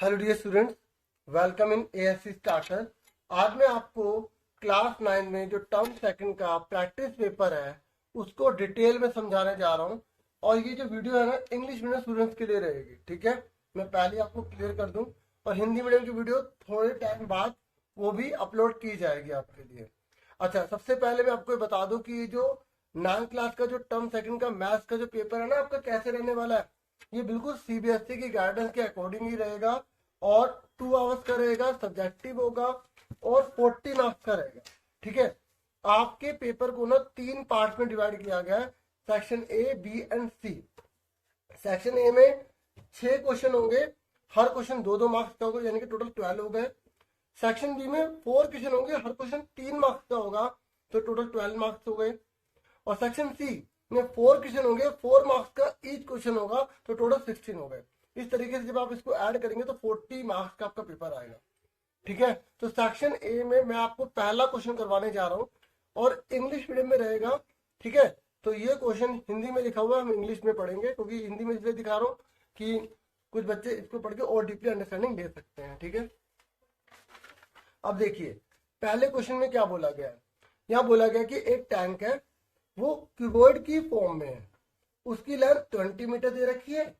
Hello dear students, welcome in ASC starter. आज मैं आपको क्लास 9 में जो टर्म सेकंड का प्रैक्टिस पेपर है उसको डिटेल में समझाने जा रहा हूँ। और ये जो वीडियो है ना, इंग्लिश मीडियम स्टूडेंट्स के लिए रहेगी। ठीक है, मैं पहले आपको क्लियर कर दूँ। और हिंदी मीडियम की वीडियो थोड़े टाइम बाद वो भी अपलोड की जाएगी आपके लिए। अच्छा, सबसे पहले मैं आपको ये बता दूं कि ये जो 9 क्लास का जो टर्म सेकंड का मैथ्स का जो पेपर है ना आपका, कैसे रहने वाला है। ये बिल्कुल सीबीएसई की गाइडेंस के अकॉर्डिंग ही रहेगा। और 2 आवर्स का रहेगा, सब्जेक्टिव होगा और 40 मार्क्स का रहेगा। ठीक है, आपके पेपर को ना 3 पार्ट में डिवाइड किया गया है, section A, B and C. Section A में 6 क्वेश्चन होंगे, हर क्वेश्चन 2-2 मार्क्स का होगा, यानी कि टोटल 12 हो गए। सेक्शन बी में 4 क्वेश्चन होंगे, हर क्वेश्चन 3 मार्क्स का होगा, तो टोटल 12 मार्क्स हो गए। और सेक्शन सी में 4 क्वेश्चन होंगे, 4 मार्क्स का ईच क्वेश्चन होगा, तो टोटल 16 हो गए। इस तरीके से जब आप इसको ऐड करेंगे तो 40 मार्क्स का आपका पेपर आएगा। ठीक है, तो सेक्शन ए में मैं आपको पहला क्वेश्चन करवाने जा रहा हूँ और इंग्लिश मीडियम में रहेगा। ठीक है, तो ये क्वेश्चन हिंदी में लिखा हुआ है, हम इंग्लिश में पढ़ेंगे, क्योंकि हिंदी में इसलिए दिखा रहा हूँ कि कुछ बच्चे इसको पढ़ के और डीपली अंडरस्टैंडिंग ले सकते हैं। ठीक है, अब देखिए पहले क्वेश्चन में क्या बोला गया है। यहाँ बोला गया कि एक टैंक है, वो क्यूबॉइड की फॉर्म में है, उसकी लेंथ 20 मीटर दे रखी है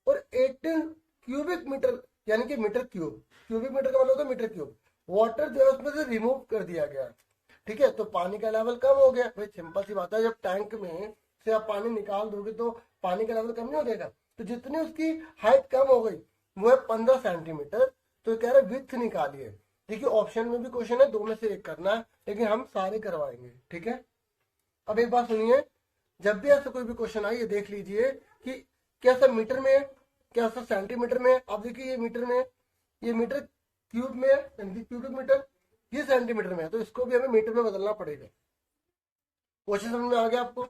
और 18 क्यूबिक मीटर यानी कि मीटर क्यूब, क्यूबिक मीटर का मतलब होता है मीटर क्यूब, वाटर जो है उसमें से रिमूव कर दिया गया। ठीक है, तो पानी का लेवल कम हो गया। भाई सिंपल सी बात है, जब टैंक में से आप पानी निकाल दोगे तो पानी का लेवल कम नहीं हो जाएगा। तो जितनी उसकी हाइट कम हो गई वो है 15 सेंटीमीटर। तो कह रहे विड्थ निकालिए। देखिए ऑप्शन में भी क्वेश्चन है, 2 में से एक करना है, लेकिन हम सारे करवाएंगे। ठीक है, अब एक बात सुनिए, जब भी ऐसा कोई भी क्वेश्चन आए ये देख लीजिए कि कैसा मीटर में है, कैसा सेंटीमीटर में है। अब देखिए ये मीटर में है, ये मीटर क्यूब में है, क्यूबिक मीटर, ये सेंटीमीटर में है, तो इसको भी हमें मीटर में बदलना पड़ेगा। क्वेश्चन समझ में आ गया आपको।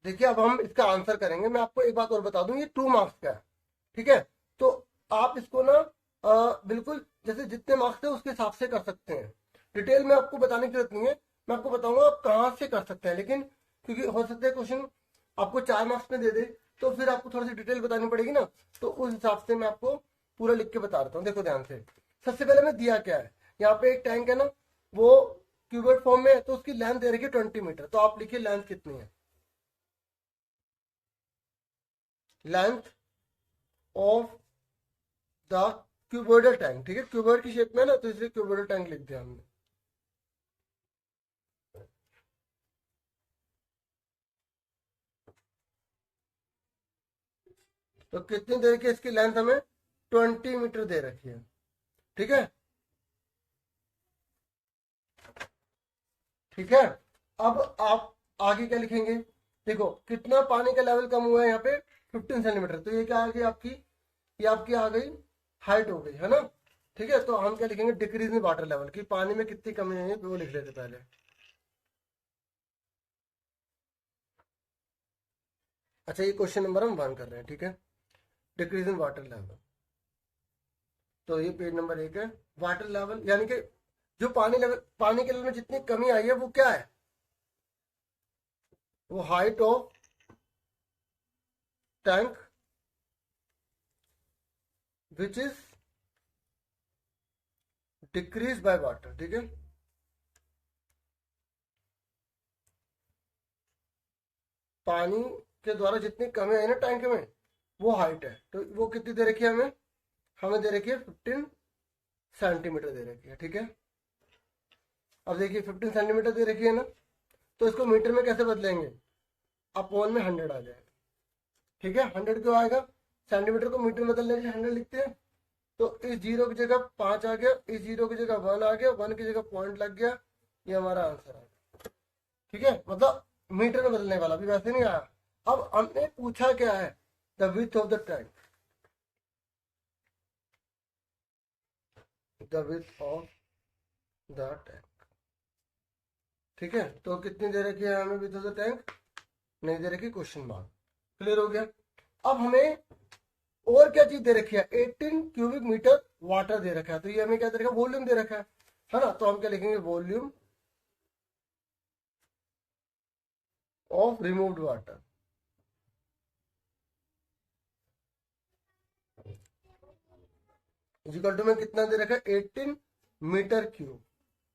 देखिए अब हम इसका आंसर करेंगे। मैं आपको एक बात और बता दूं, ये 2 मार्क्स का है। ठीक है, तो आप इसको ना बिल्कुल जैसे जितने मार्क्स है उसके हिसाब से कर सकते हैं। डिटेल में आपको बताने की जरूरत नहीं है, मैं आपको बताऊंगा आप कहाँ से कर सकते हैं। लेकिन क्योंकि हो सकता है क्वेश्चन आपको 4 मार्क्स में दे दे, तो फिर आपको थोड़ी सी डिटेल बतानी पड़ेगी ना, तो उस हिसाब से मैं आपको पूरा लिख के बता देता हूँ। देखो ध्यान से, सबसे पहले मैं दिया क्या है, यहाँ पे एक टैंक है ना, वो क्यूबॉइड फॉर्म में है, तो उसकी लेंथ दे रखी है 20 मीटर। तो आप लिखिए लेंथ कितनी है, length of the cuboidal tank. ठीक है, क्यूबॉइड की शेप में ना, तो इसलिए क्यूबॉइडल टैंक लिख दिया हमने। तो कितनी दे रखी है इसकी लेंथ, हमें 20 मीटर दे रखी है। ठीक है, ठीक है, अब आप आगे क्या लिखेंगे। देखो कितना पानी का लेवल कम हुआ है यहाँ पे, 15 सेंटीमीटर। तो ये क्या आ गई आपकी, ये आपकी आ गई हाइट हो गई है ना। ठीक है, तो हम क्या लिखेंगे, डिक्रीज इन वाटर लेवल, की पानी में कितनी कमी है वो लिख लेते पहले। अच्छा, ये क्वेश्चन नंबर हम 1 कर रहे हैं। ठीक है, डिक्रीज इन वाटर लेवल, तो ये पेज नंबर 1 है। वाटर लेवल यानी कि जो पानी के लेवल में जितनी कमी आई है वो क्या है, वो height of tank which is decrease by water. ठीक है, पानी के द्वारा जितनी कमी आई ना टैंक में, वो हाइट है। तो वो कितनी दे रखी है हमें, हमें दे रखी है 15 सेंटीमीटर दे रखी है। ठीक है, अब देखिए 15 सेंटीमीटर दे रखी है ना, तो इसको मीटर में कैसे बदलेंगे, अपॉन में 100 आ जाएगा। ठीक है, 100 क्यों आएगा, सेंटीमीटर को मीटर में बदलने के लिए 100 लिखते हैं। तो इस जीरो की जगह 5 आ गया, इस जीरो की जगह 1 आ गया, 1 की जगह पॉइंट लग गया, ये हमारा आंसर है। ठीक है, मतलब मीटर में बदलने वाला भी वैसे नहीं आया। अब हमने पूछा क्या है, the width of the tank, the width of the tank. ठीक है, तो कितनी दे रखी है हमें विथ ऑफ द टैंक, नहीं दे रखी, क्वेश्चन मार्क। क्लियर हो गया। अब हमें और क्या चीज दे रखी है, 18 क्यूबिक मीटर वाटर दे रखा है। तो ये हमें क्या दे रखा है, वॉल्यूम दे रखा है ना। तो हम क्या लिखेंगे, volume of removed water. Equal to में कितना दे रखा है 18 मीटर क्यूब।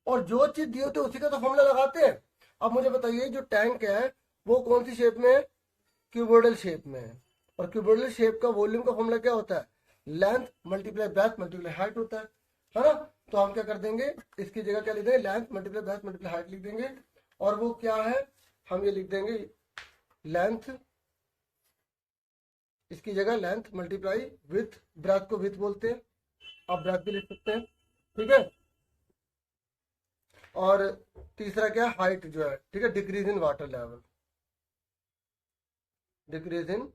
और जो चीज दी होती है उसी का तो फॉर्मूला लगाते हैं। अब मुझे बताइए जो टैंक है वो कौन सी शेप में है, क्यूबोइडल शेप में है। और क्यूबोइडल शेप का वॉल्यूम का फॉर्मूला क्या होता है, length multiply breath multiply height होता है ना। तो हम क्या कर देंगे, इसकी जगह क्या लिख देंगे, length multiply breath multiply height लिख देंगे। और वो क्या है, हम ये लिख देंगे लेंथ, इसकी जगह लेंथ मल्टीप्लाई विथ, ब्रेथ को विथ बोलते हैं, आप ब्रेथ भी लिख सकते हैं, ठीक है। और तीसरा क्या, हाइट जो है, ठीक है, decrease in water level, decrease in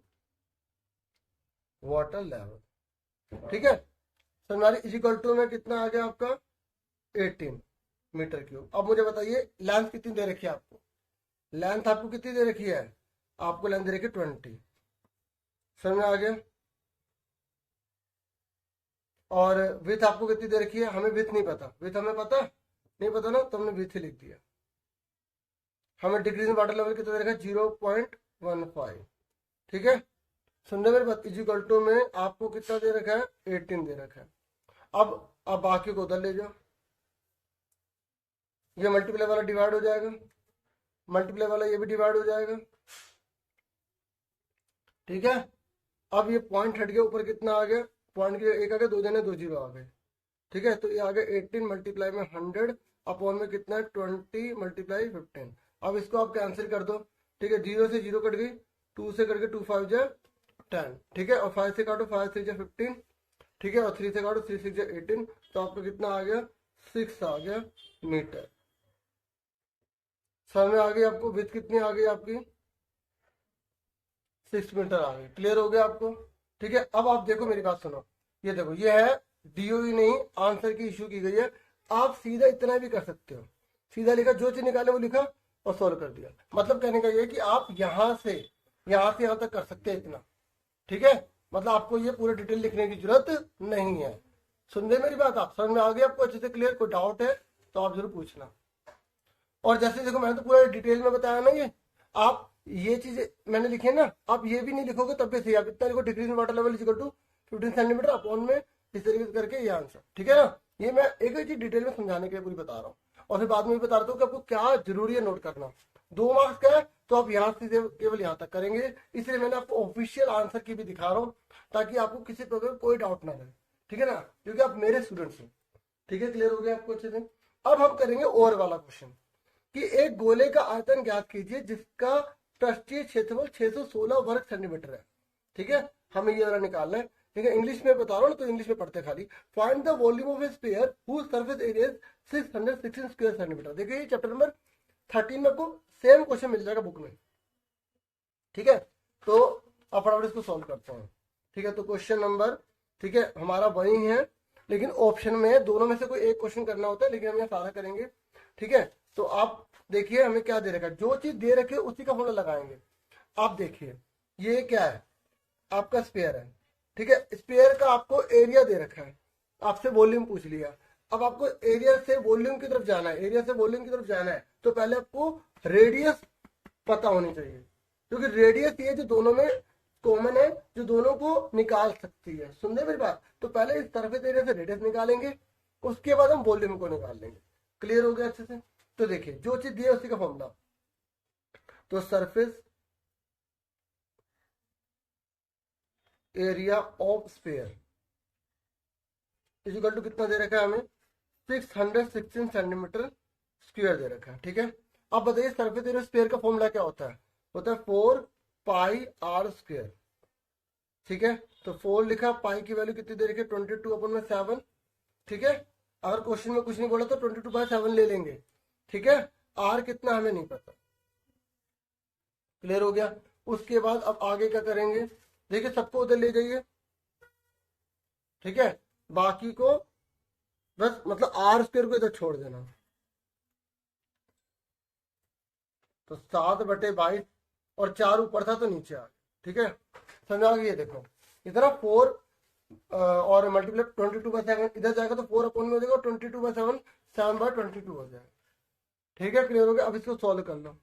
water level, ठीक है। तो हमारी इजिकल टू में कितना आ गया आपका 18 मीटर क्यूब। अब मुझे बताइए लेंथ कितनी दे रखी है आपको, लेंथ आपको कितनी दे रखी है, आपको लेंथ दे रखी है 20, समझ में आ गया। और विथ आपको कितनी दे रखी है, हमें विथ नहीं पता, विथ हमें पता नहीं पता ना, तो हमने विथ ही लिख दिया। हमें डिक्रीज इन वाटर लेवल कितना दे रखा है 0.15, ठीक है। सुनने मेरी बात, इजिकल टू में आपको कितना दे रखा है 18 दे रखा है। अब बाकी को उधर ले जाओ, ये मल्टीप्लाई वाला डिवाइड हो जाएगा, मल्टीप्लाई वाला ये भी डिवाइड हो जाएगा, ठीक है। अब ये पॉइंट हट गया, ऊपर कितना आ गया, पॉइंट के एक आ गया, दो जने दो जीरो आ गए, ठीक है। तो ये आ गया 18 मल्टीप्लाई में 100 अपॉन में कितना है 20 मल्टीप्लाई 15। अब इसको आप कैंसिल कर दो, ठीक है, जीरो से जीरो कट गई, 2 से कट गई, 2 5 जा 10, ठीक है। और 5 से काटो, 5 3 जा 15, ठीक है। और 3 से काटो, 3 6 जा 18, तो आपको कितना आ गया 6 आ गया मीटर। समझ में आ गई आपको, विथ कितनी आ गई आपकी 6 मीटर आ गई, क्लियर हो गया आपको, ठीक है। अब आप देखो मेरी बात सुनो, ये देखो ये है डीओई नहीं, आंसर की इशू की गई है। आप सीधा इतना भी कर सकते हो, सीधा लिखा, जो चीज निकाले वो लिखा और सोल्व कर दिया। मतलब कहने का ये कि आप यहां से यहां तक कर सकते हैं इतना, ठीक है। मतलब आपको ये पूरे डिटेल लिखने की जरूरत नहीं है। सुन रहे मेरी बात, आप समझ में आ गई आपको अच्छे से क्लियर, कोई डाउट है तो आप जरूर पूछना। और जैसे देखो मैंने तो पूरा डिटेल में बताया ना, ये आप ये चीजें मैंने लिखी है ना, आप ये भी नहीं लिखोगे तब भी सही, आप इतना लिखो decrease in water level equal to 15 centimetre upon में, इस तरीके से करके ये आंसर, ठीक है ना। ये मैं एक चीज डिटेल में समझाने के लिए पूरी बता रहा हूँ, और फिर बाद में भी बता रहा हूँ कि आपको क्या जरूरी है नोट करना। 2 मार्क्स का है तो आप यहाँ से केवल यहाँ तक करेंगे, इसलिए मैंने आपको ऑफिशियल आंसर की भी दिखा रहा हूँ, ताकि आपको किसी प्रकार कोई डाउट ना रहे, ठीक है ना, क्योंकि आप मेरे स्टूडेंट्स हैं, ठीक है। क्लियर हो गया आपको अच्छे से। अब हम करेंगे और वाला क्वेश्चन, कि एक गोले का आयतन ज्ञात कीजिए जिसका पृष्ठीय क्षेत्रफल 616 वर्ग सेंटीमीटर है, ठीक है। हमें ये वाला निकालना है, ठीक है। इंग्लिश में बता रहा हूँ ना, तो इंग्लिश में पढ़ते खाली। Find the volume of a sphere whose surface area 616 square centimetre. देखिए चैप्टर नंबर 13 में आपको सेम क्वेश्चन मिल जाएगा बुक में, ठीक है। तो अब फटाफट इसको सॉल्व करते हैं, ठीक है। तो क्वेश्चन नंबर, ठीक है, हमारा वही है, लेकिन ऑप्शन में दोनों में से कोई एक क्वेश्चन करना होता है, लेकिन हम यहाँ सारा करेंगे, ठीक है। तो आप देखिए हमें क्या दे रखा है, जो चीज दे रखी है उसी का फॉर्मूला लगाएंगे। आप देखिए ये क्या है, आपका स्पेयर है, ठीक है। स्पेयर का आपको एरिया दे रखा है, आपसे वॉल्यूम पूछ लिया। अब आपको एरिया से वॉल्यूम की तरफ जाना है, एरिया से वॉल्यूम की तरफ जाना है, तो पहले आपको रेडियस पता होनी चाहिए, क्योंकि रेडियस ये जो दोनों में कॉमन है, जो दोनों को निकाल सकती है। सुन मेरी बात, तो पहले इस सरफेस एरिया से रेडियस निकालेंगे, उसके बाद हम वॉल्यूम को निकाल लेंगे। क्लियर हो गया अच्छे से। तो देखिए जो चीज दी है उसी का फॉर्मूला, तो surface area of sphere equal to कितना दे रखा है हमें 616 सेंटीमीटर स्क्वायर दे रखा है, ठीक है। अब बताइए सरफेस एरिया स्फीयर का फॉर्मूला क्या होता है 4 पाई आर स्क्वायर, ठीक है। तो 4 लिखा, पाई की वैल्यू कितनी दे रखी है 22/7, ठीक है। अगर क्वेश्चन में कुछ नहीं बोला तो 22/7 ले लेंगे, ठीक है। आर कितना हमें नहीं पता, क्लियर हो गया। उसके बाद अब आगे क्या करेंगे, देखिए सबको उधर ले जाइए, ठीक है। बाकी को बस मतलब आर स्क्वायर को इधर छोड़ देना, तो 7/22 और 4 ऊपर था तो नीचे आ गया, ठीक है। समझ आ गई। देखो इतना 4 और मल्टीप्लाई 22/7 इधर जाएगा तो 4 अपॉन में हो जाएगा, 22/7 7/22 हो जाएगा, ठीक है। क्लियर हो गया। अब इसको सॉल्व कर लो,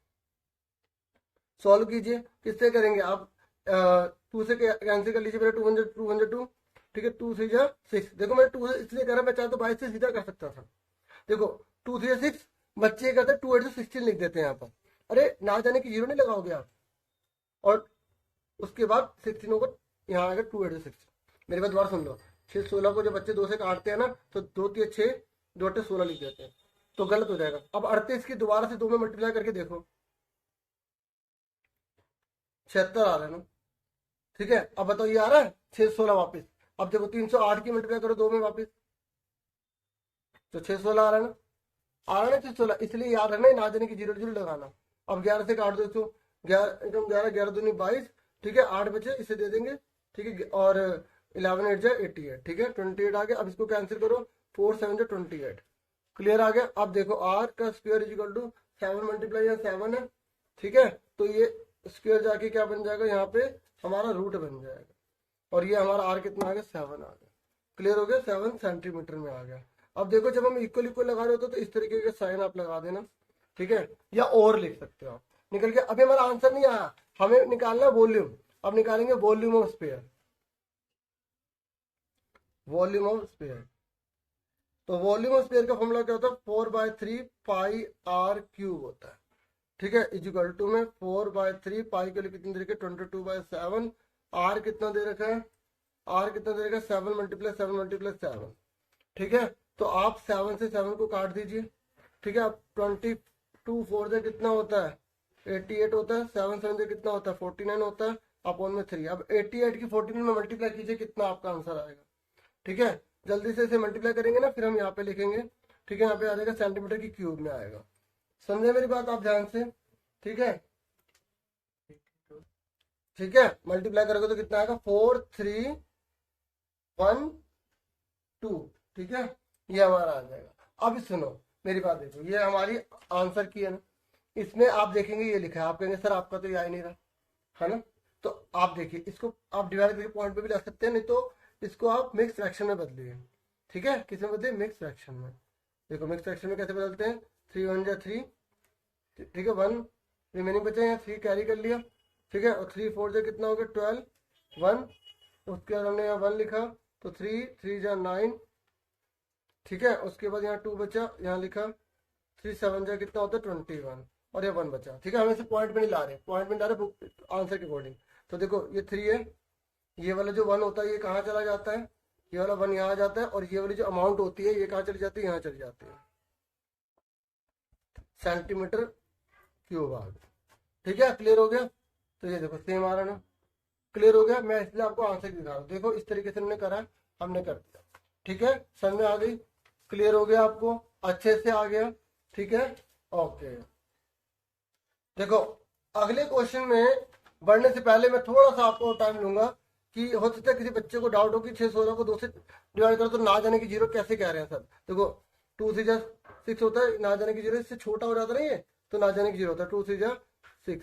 सॉल्व कीजिए। किससे करेंगे आप, 2 से कैंसिल कर लीजिए, पहले 2 1 2, ठीक है, 2 3 जा 6। देखो मैं 2 इसलिए कर रहा, मैं चाहता तो 22 से सीधा कर सकता था। देखो 2 3 6, बच्चे करते 2 8 से 16 लिख देते हैं यहाँ पर। अरे ना जाने की जीरो नहीं लगाओगे आप, और उसके बाद 16 होगा, यहाँ आएगा 2 8 से 16। मेरी बात दोबारा सुन लो, 6 16 को जब बच्चे 2 से काटते हैं ना तो 2 3 6, 2 8 16 लिख देते हैं, तो गलत हो जाएगा। अब 38 की दोबारा से 2 में मल्टीप्लाई करके देखो, 76 आ रहा है ना, ठीक है। अब बताओ ये आ रहा है 6 16 वापिस। अब देखो 308 की मल्टीप्लाई करो 2 में वापिस, तो 6 16 आ रहा है ना, आ रहा है ना 6 16। इसलिए याद रखना ना जाने की जीरो जीरो लगाना। अब 11 से काट दो इसको, 11 11 दूनी 22, ठीक है, 8 बचे इसे दे देंगे, ठीक है, और 11 8 जाए 88, ठीक है, 28 आ गया। अब इसको कैंसिल करो, 4 7 जाए 28, क्लियर आ गया। अब देखो आर का square is equal to 7 multiply या 7 है, ठीक है, तो ये स्क्वायर जाके क्या बन जाएगा, यहाँ पे हमारा रूट बन जाएगा, और ये हमारा आर कितना आ गया 7 आ गया, क्लियर हो गया, 7 सेंटीमीटर में आ गया। अब देखो जब हम इक्वल इक्वल लगा रहे होते तो इस तरीके के साइन आप लगा देना, ठीक है, या और लिख सकते हो आप निकल के। अभी हमारा आंसर नहीं आया, हमें निकालना वॉल्यूम। अब निकालेंगे volume of sphere, volume of sphere. तो वॉल्यूम ऑफ स्फीयर का फॉर्मूला क्या होता है, 4/3 पाई आर क्यूब होता है, ठीक है, इजिकल टू में 4/3 पाई के लिए कितने दे रखे 22/7, आर कितना दे रखा है, आर कितना दे रखा है 7 मल्टीप्लाई 7 मल्टीप्लाई 7, ठीक है। तो आप 7 से 7 को काट दीजिए, ठीक है। अब 22 4 से कितना होता है 88 होता है, 7 7 से कितना होता है 49 होता है, अपॉन में 3। अब 88 की 49 में मल्टीप्लाई कीजिए, कितना आपका आंसर आएगा, ठीक है। जल्दी से इसे मल्टीप्लाई करेंगे ना, फिर हम यहाँ पे लिखेंगे, ठीक है, यहाँ पे आ जाएगा सेंटीमीटर की क्यूब में आएगा। समझे मेरी बात आप ध्यान से, ठीक है, ठीक है। मल्टीप्लाई करोगे तो कितना आएगा 4 3 1 2, ठीक है, ये हमारा आ जाएगा। अब सुनो मेरी बात, देखो ये हमारी आंसर की है ना, इसमें आप देखेंगे ये लिखा है, आप कहेंगे सर आपका तो ये आ ही नहीं रहा है ना, तो आप देखिए इसको आप डिवाइड करके पॉइंट पे भी ला सकते हैं, नहीं तो इसको आप मिक्स फ्रैक्शन में बदलिए, ठीक है। किस में बदलिए, मिक्स फ्रैक्शन में। देखो मिक्स फ्रैक्शन में कैसे बदलते हैं, 3 1 जा 3, ठीक है, 1 रिमेनिंग बचे हैं, 3 कैरी कर लिया, ठीक है, और 3 4 जा कितना हो गया 12, 1, उसके बाद हमने यहाँ 1 लिखा, तो 3 3 जा 9, ठीक है, उसके बाद यहाँ 2 बचा, यहाँ लिखा 3 7 जा कितना होता है 21, और ये 1 बचा, ठीक है। हम इसे पॉइंट में नहीं ला रहे, पॉइंट में नहीं ला रहे, आंसर के अकॉर्डिंग। तो देखो ये 3 है, ये वाला जो 1 होता है ये कहाँ चला जाता है, ये वाला 1 यहाँ आ जाता है, और ये वाली जो अमाउंट होती है ये कहाँ चली जाती है, यहाँ चली जाती है, सेंटीमीटर क्यूब आ गया, ठीक है, क्लियर हो गया। तो ये देखो सेम आ रहा ना, क्लियर हो गया। मैं इसलिए आपको आंसर दिखा रहा हूँ, देखो इस तरीके से हमने करा, हमने कर दिया, ठीक है, समझ में आ गई, क्लियर हो गया, आपको अच्छे से आ गया, ठीक है, ओके। देखो अगले क्वेश्चन में बढ़ने से पहले मैं थोड़ा सा आपको टाइम लूंगा, कि हो सकता है किसी बच्चे को डाउट हो कि 6 16 को 2 से डिवाइड करो तो ना जाने की जीरो कैसे कह रहे हैं सर। देखो 2 3 जा 6 होता है, ना जाने की जीरो इससे छोटा हो जाता नहीं है, तो ना जाने की जीरो होता है 2 3 जा 6,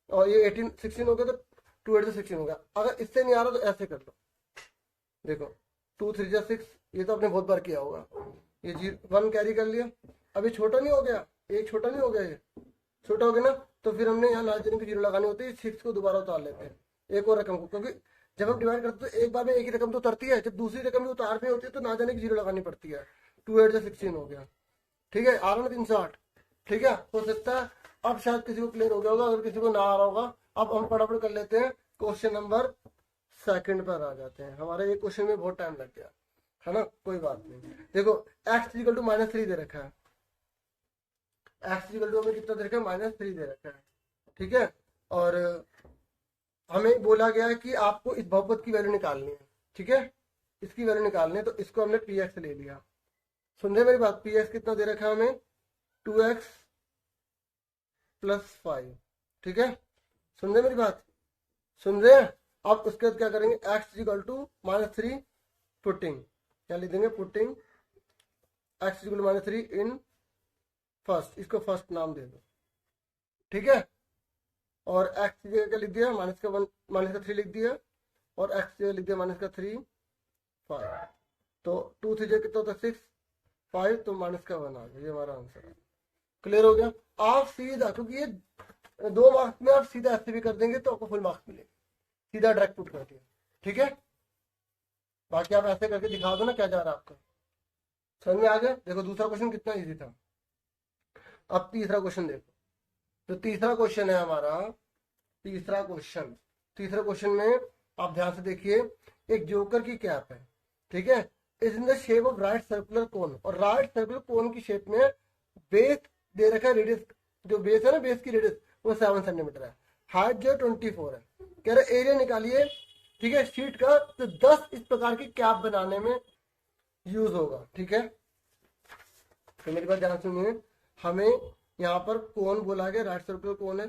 और ये 18 16 हो गया, तो 2 8 से 16 हो गया। अगर इससे नहीं आ रहा तो ऐसे कर लो, देखो 2 3 जा 6, ये तो आपने बहुत बार किया होगा, ये 1 कैरी कर लिया, अभी छोटा नहीं हो गया, एक छोटा नहीं हो गया, ये छोटा हो गया ना, तो फिर हमने यहाँ ना जाने की जीरो लगानी होती है, 6 को दोबारा उतार लेते हैं एक और रकम को, क्योंकि जब हम डिवाइड करते हैं तो एक बार में एक ही रकम तो उतरती है, जब दूसरी रकम भी उतारनी होती है तो ना जाने की जीरो लगानी पड़ती है। 2 8 जा 16 हो गया, ठीक है, आ रहा ना 308, ठीक है, हो सकता है अब शायद किसी को क्लियर हो गया होगा, अगर किसी को ना आ रहा होगा अब हम फटाफट कर लेते हैं, क्वेश्चन नंबर 2 पर आ जाते हैं। हमारे एक क्वेश्चन में बहुत टाइम लग गया है ना, कोई बात नहीं। देखो x इक्वल टू -3 दे रखा है, x इक्वल टू हमें कितना दे रखा है -3 दे रखा है, ठीक है, और हमें बोला गया है कि आपको इस बहुपद की वैल्यू निकालनी है, ठीक है, इसकी वैल्यू निकालनी है, तो इसको हमने px ले लिया। सुन रहे मेरी बात, px कितना दे रखा है हमें 2x + 5, ठीक है, सुन रहे मेरी बात, सुन रहे हैं। अब उसके बाद क्या करेंगे, x इक्वल टू -3 पुटिंग, क्या लिख देंगे, putting x equal to -3 in first, इसको फर्स्ट नाम दे दो, ठीक है, और x की जगह क्या लिख दिया -3 लिख दिया, और x की जगह लिख दिया -3 5, तो 2 3 कितना होता है 6 5, तो -1 आ गया, ये हमारा आंसर है। क्लियर हो गया। आप सीधा, क्योंकि ये 2 मार्क्स में आप सीधा ऐसे भी कर देंगे तो आपको फुल मार्क्स मिलेंगे, सीधा डायरेक्ट पुट कर दिया, ठीक है। बाकी आप ऐसे करके दिखा दो ना क्या जा रहा है आपका। समझ में आ गया। देखो दूसरा क्वेश्चन कितना इजी था। अब तीसरा क्वेश्चन देखो। तो तीसरा क्वेश्चन है हमारा, तीसरा क्वेश्चन में आप ध्यान से देखिए, एक जोकर की कैप है, ठीक है, is in the shape of right circular cone, और राइट सर्कुलर कोन की शेप में बेस दे रखा है, रेडियस जो बेस है ना, बेस की रेडियस वो 7 सेंटीमीटर है, हाइट जो 24 है। कह रहे एरिया निकालिए, ठीक है, शीट का, तो 10 इस प्रकार की कैप बनाने में यूज होगा, ठीक है। तो मेरी बात ध्यान सुनिए, हमें यहाँ पर कोन बोला गया, राइट सर्कुलर कोन है,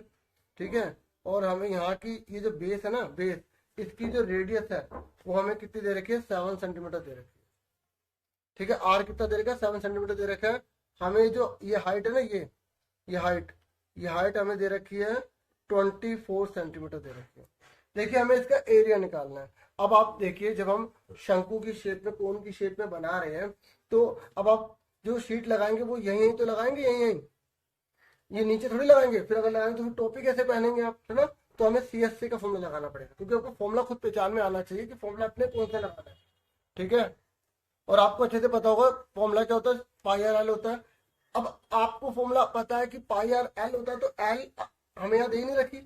ठीक है, और हमें यहाँ की ये जो बेस है ना, बेस, इसकी जो रेडियस है वो हमें कितनी दे रखी है, 7 सेंटीमीटर दे रखी है, ठीक है। आर कितना दे रखा है, 7 सेंटीमीटर दे रखा है। हमें जो ये हाइट है ना, ये हाइट हमें दे रखी है 24 सेंटीमीटर दे रखी है। देखिए हमें इसका एरिया निकालना है। अब आप देखिए, जब हम शंकु की शेप में, कोन की शेप में बना रहे हैं, तो अब आप जो शीट लगाएंगे वो यहीं तो लगाएंगे, यहीं ये नीचे थोड़ी लगाएंगे। फिर अगर लगाएंगे तो फिर टोपी कैसे पहनेंगे आप, है ना। तो हमें CSC का फॉर्मूला लगाना पड़ेगा, क्योंकि आपको फॉर्मूला खुद पहचान में आना चाहिए कि फॉर्मूला अपने कौन सा लगाना है, ठीक है। और आपको अच्छे से पता होगा फॉर्मूला क्या होता है, पाई आर एल होता है। अब आपको फॉर्मूला पता है कि पाई आर एल होता है, तो एल हमें यहाँ दे नहीं रखी,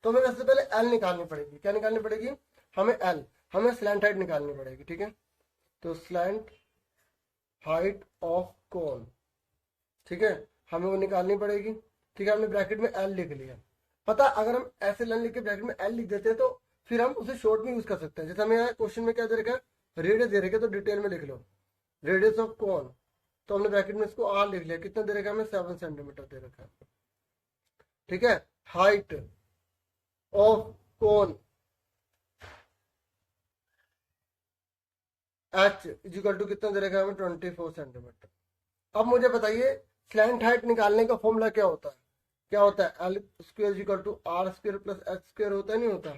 तो हमें सबसे पहले एल निकालनी पड़ेगी। क्या निकालनी पड़ेगी, हमें स्लैंट हाइट निकालनी पड़ेगी, ठीक है। तो स्लैंट हाइट ऑफ कोन, ठीक है, हमें वो निकालनी पड़ेगी, ठीक है। हमने ब्रैकेट में एल लिख लिया। पता, अगर हम ऐसे लाइन लिख के ब्रैकेट में एल लिख देते हैं तो फिर हम उसे शॉर्ट में यूज कर सकते हैं। जैसे हमें यहाँ क्वेश्चन में क्या दे रखा है, रेडियस दे रखा है, तो डिटेल में लिख लो रेडियस ऑफ कोन, तो हमने ब्रैकेट में इसको आर लिख लिया। कितना दे रखा है हमें, 7 सेंटीमीटर दे रखा है, ठीक है। Height of cone H is equal to कितना दे रखा है हमें, 24 सेंटीमीटर। अब मुझे बताइए स्लैंट हाइट निकालने का फॉर्मूला क्या होता है, L square is equal to R square plus H square, होता है नहीं होता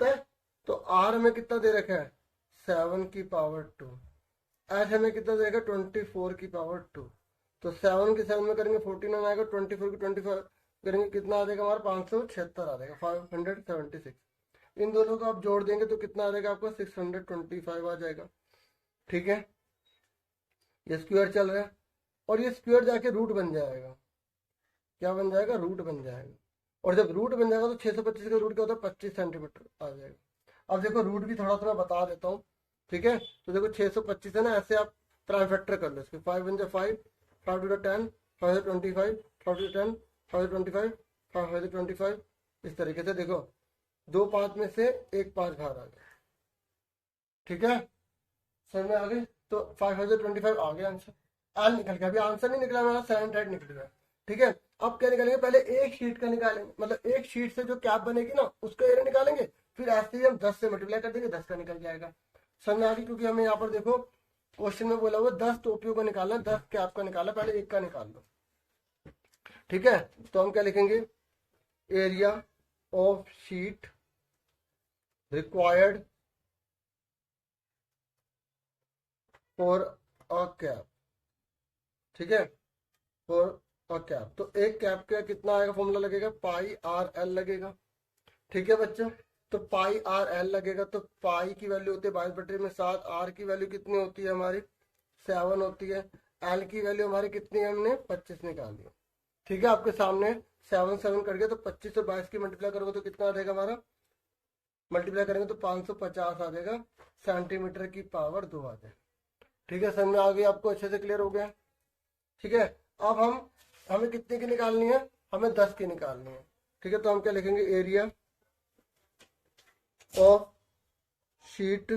है। तो आर हमें कितना दे रखा है, 7 की पावर 2, एच हमें कितना दे रखा है, 24 की पावर 2। तो 7 के 7 में करेंगे 49 आएगा, 24 की 25 करेंगे कितना आ जाएगा हमारा, 576 आ जाएगा, 576। इन दोनों को आप जोड़ देंगे तो कितना आ जाएगा आपका, 625 आ जाएगा, ठीक है। ये स्क्वायर चल रहा है, और ये स्क्वायर जाके रूट बन जाएगा। क्या बन जाएगा, रूट बन जाएगा। और जब रूट बन जाएगा तो 625 का रूट क्या होता है, 25 सेंटीमीटर आ जाएगा। अब देखो रूट भी थोड़ा सा मैं बता देता हूँ, ठीक है। तो देखो 625 है ना, ऐसे आप प्राइम फैक्टर कर लो इसके, 5 × 5, 5 × 10, 5 × 25, 5 × 10, 5 × 25, 5 × 25, इस तरीके से। देखो 2 5 में से 1 5 बाहर आ गया, ठीक है, समझ में आ गई। तो 525 आ गया आंसर, एल निकल गया। अभी आंसर नहीं निकला मेरा, सेवन राइट निकल गया, ठीक है। अब क्या निकालेंगे, पहले एक शीट का निकालेंगे, मतलब एक शीट से जो कैप बनेगी ना उसका एरिया निकालेंगे, फिर ऐसे ही हम 10 से मल्टीप्लाई कर देंगे, 10 का निकल जाएगा। समझ में आ गई। क्योंकि हमें यहाँ पर देखो क्वेश्चन में बोला हुआ 10 टोपियों का निकालना, 10 कैप का निकालना, पहले एक का निकाल लो, ठीक है। तो हम क्या लिखेंगे, area of sheet required for a cap, ठीक है, फॉर अ कैप। तो एक कैप का कितना आएगा, फॉर्मूला लगेगा पाई आर एल लगेगा, ठीक है बच्चों। तो पाई आर एल लगेगा, तो पाई की वैल्यू होती है 22/7, आर की वैल्यू कितनी होती है हमारी, 7 होती है, एल की वैल्यू हमारी कितनी है, हमने 25 निकाली, ठीक है। आपके सामने 7 7 कर गया, तो 25 और 22 की मल्टीप्लाई करोगे तो कितना आ जाएगा हमारा, मल्टीप्लाई करेंगे तो 550 आ जाएगा, सेंटीमीटर की पावर 2 आ जाएगा, ठीक है। समझ में आ गई आपको, अच्छे से क्लियर हो गया, ठीक है। अब हमें कितने की निकालनी है, हमें 10 की निकालनी है, ठीक है। तो हम क्या लिखेंगे, area of sheet